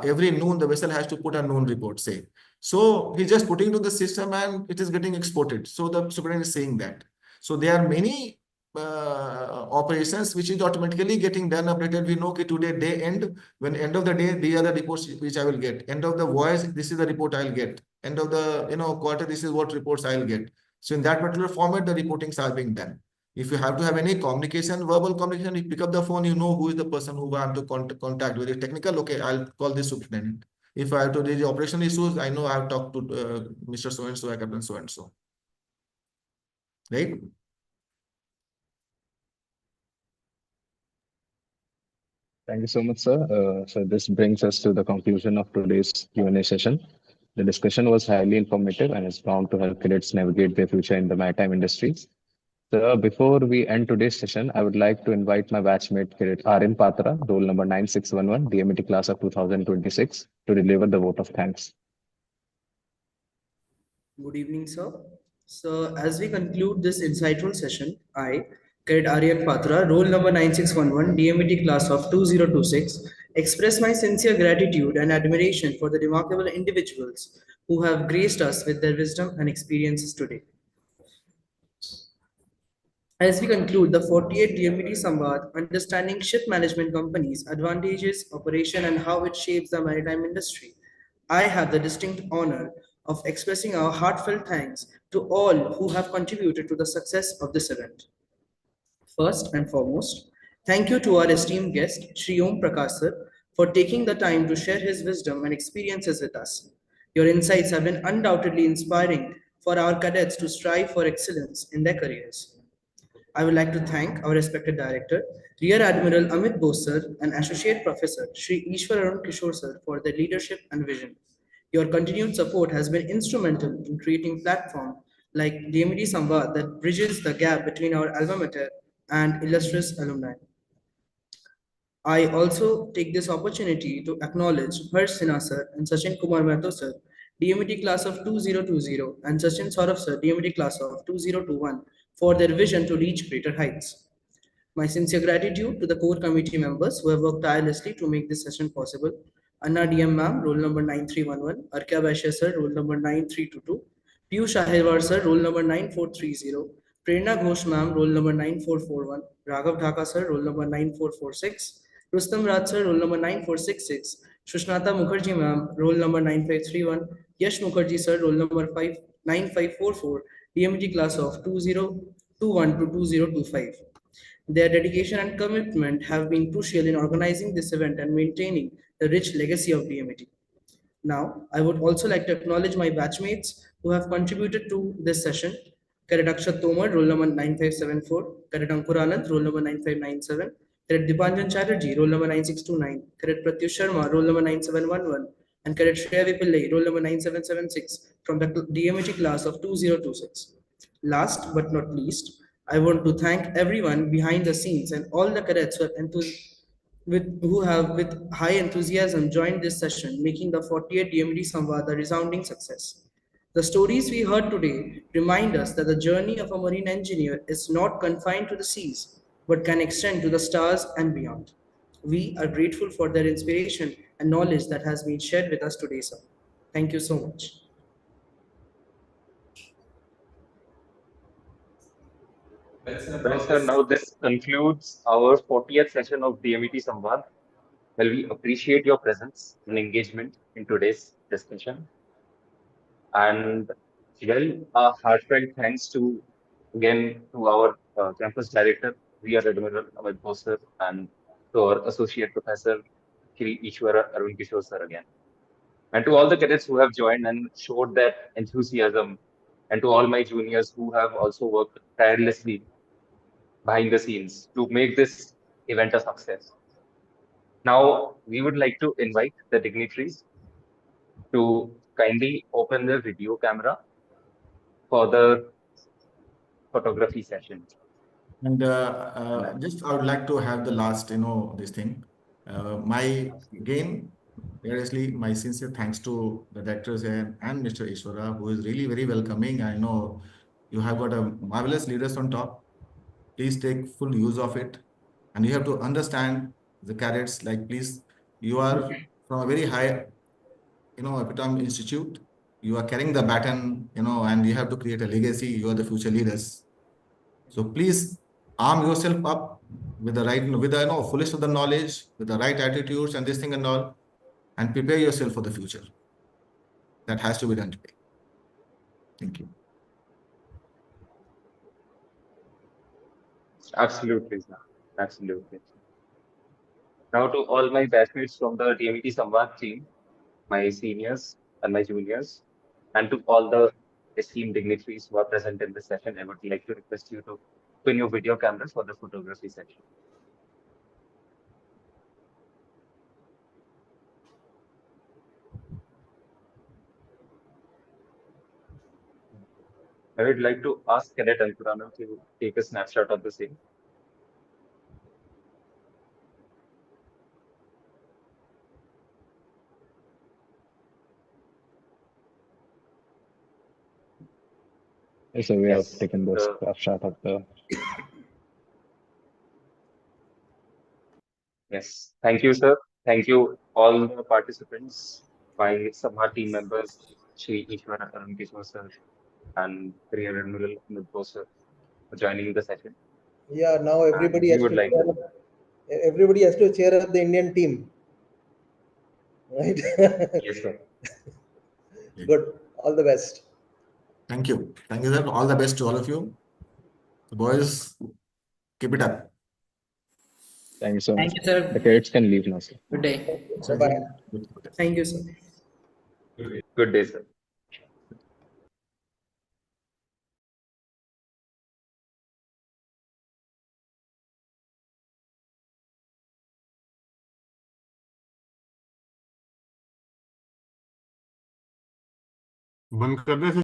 every noon, the vessel has to put a noon report, say. So he's just putting to the system and it is getting exported. So the superintendent is saying that. So there are many operations which is automatically getting done, updated. We know okay, today day end, when end of the day, these are the reports which I will get. End of the voyage, this is the report I'll get. End of the quarter, this is what reports I'll get. So in that particular format, the reportings are being done. If you have to have any communication, verbal communication, you pick up the phone, you know who is the person who I have to contact. Whether it's technical, okay, I'll call this superintendent. If I have to raise the operational issues, I know I have talked to Mr. So-and-so, Captain so-and-so. Right? Thank you so much, sir. So this brings us to the conclusion of today's Q&A session. The discussion was highly informative and is bound to help cadets navigate their future in the maritime industry. So before we end today's session, I would like to invite my batchmate cadet R.N. Patra, roll number 9611, DMT class of 2026, to deliver the vote of thanks. Good evening, sir. So, as we conclude this insightful session, I, Cadet Aryan Patra, roll number 9611, DMT class of 2026, express my sincere gratitude and admiration for the remarkable individuals who have graced us with their wisdom and experiences today. As we conclude the 48th DMT Samvad, understanding ship management companies, advantages, operation, and how it shapes the maritime industry, I have the distinct honor of expressing our heartfelt thanks to all who have contributed to the success of this event. First and foremost, thank you to our esteemed guest, Shri Om Prakash sir, for taking the time to share his wisdom and experiences with us. Your insights have been undoubtedly inspiring for our cadets to strive for excellence in their careers. I would like to thank our respected director, Rear Admiral Amit Bose sir, and Associate Professor Shri Ishwar Arun Kishore sir for their leadership and vision. Your continued support has been instrumental in creating platform like DMD Samvad that bridges the gap between our alma mater and illustrious alumni. I also take this opportunity to acknowledge Harsh Sinha sir and Sachin Kumar Mehta sir, DMT class of 2020, and Sachin Saurabh sir, DMT class of 2021, for their vision to reach greater heights. My sincere gratitude to the core committee members who have worked tirelessly to make this session possible. Anna DM ma'am, roll number 9311, Arkya Vaishya sir, roll number 9322, Piyush Ahirwar sir, roll number 9430, Prerna Ghosh ma'am, roll number 9441, Raghav Dhaka sir, roll number 9446, Rustam Raj sir, roll number 9466, Shushnata Mukherjee ma'am, roll number 9531, Yash Mukherjee sir, roll number 9544, DMT class of 2021 to 2025. Their dedication and commitment have been crucial in organizing this event and maintaining the rich legacy of DMT. Now, I would also like to acknowledge my batchmates who have contributed to this session. Cadet Akshat Tomar, roll number 9574, Cadet Ankur Anand, roll number 9597, Cadet Dipanjan Chatterjee, roll number 9629, Cadet Pratyush Sharma, roll number 9711, and Cadet Shreya Vipillai, roll number 9776 from the DMT class of 2026. Last but not least, I want to thank everyone behind the scenes and all the cadets who have with high enthusiasm joined this session, making the 48 DMD Samvad a resounding success. The stories we heard today remind us that the journey of a marine engineer is not confined to the seas, but can extend to the stars and beyond. We are grateful for their inspiration and knowledge that has been shared with us today, sir. Thank you so much. Well, sir, now this concludes our 40th session of DMET Samvad. Well, we appreciate your presence and engagement in today's discussion. And well, a heartfelt thanks to again to our campus director, Rear Admiral Amit Bose sir, and to our associate professor, Shri Ishwara Arun Kishore sir again. And to all the cadets who have joined and showed that enthusiasm, and to all my juniors who have also worked tirelessly behind the scenes to make this event a success. Now, we would like to invite the dignitaries to kindly open the video camera for the photography session. And And just I would like to have the last, this thing. My again, seriously, my sincere thanks to the directors and Mr. Ishwara, who is really very welcoming. I know you have got a marvelous leaders on top. Please take full use of it, and you have to understand the cadets. Like, please, you are from a very high, epitome institute. You are carrying the baton, and you have to create a legacy. You are the future leaders. So please arm yourself up with the right, with the fullest of the knowledge, with the right attitudes and this thing and all, and prepare yourself for the future. That has to be done today. Thank you. absolutely, sir. Absolutely. Now, to all my batchmates from the DMT Samvad team, my seniors and my juniors, and to all the esteemed dignitaries who are present in this session, I would like to request you to open your video cameras for the photography section. I would like to ask Cadet Ankurana to take a snapshot of the same. So we have Yes, taken this snapshot of the. yes. Thank you, sir. Thank you, all the participants, my Sabha team members, Shri Ishwara Arun Kishore sir, and Rear Admiral Amit Bose sir, for joining the session. Yeah, now And everybody we has would to like cheer up. Everybody has to cheer up the Indian team, right? yes, sir. Good. All the best. Thank you. Thank you, sir. All the best to all of you. The boys, keep it up. Thank you so Thank much. you, sir. The cadets can leave now, sir. Good day. Bye-bye. Thank you, sir. Good day, sir. बंद कर दे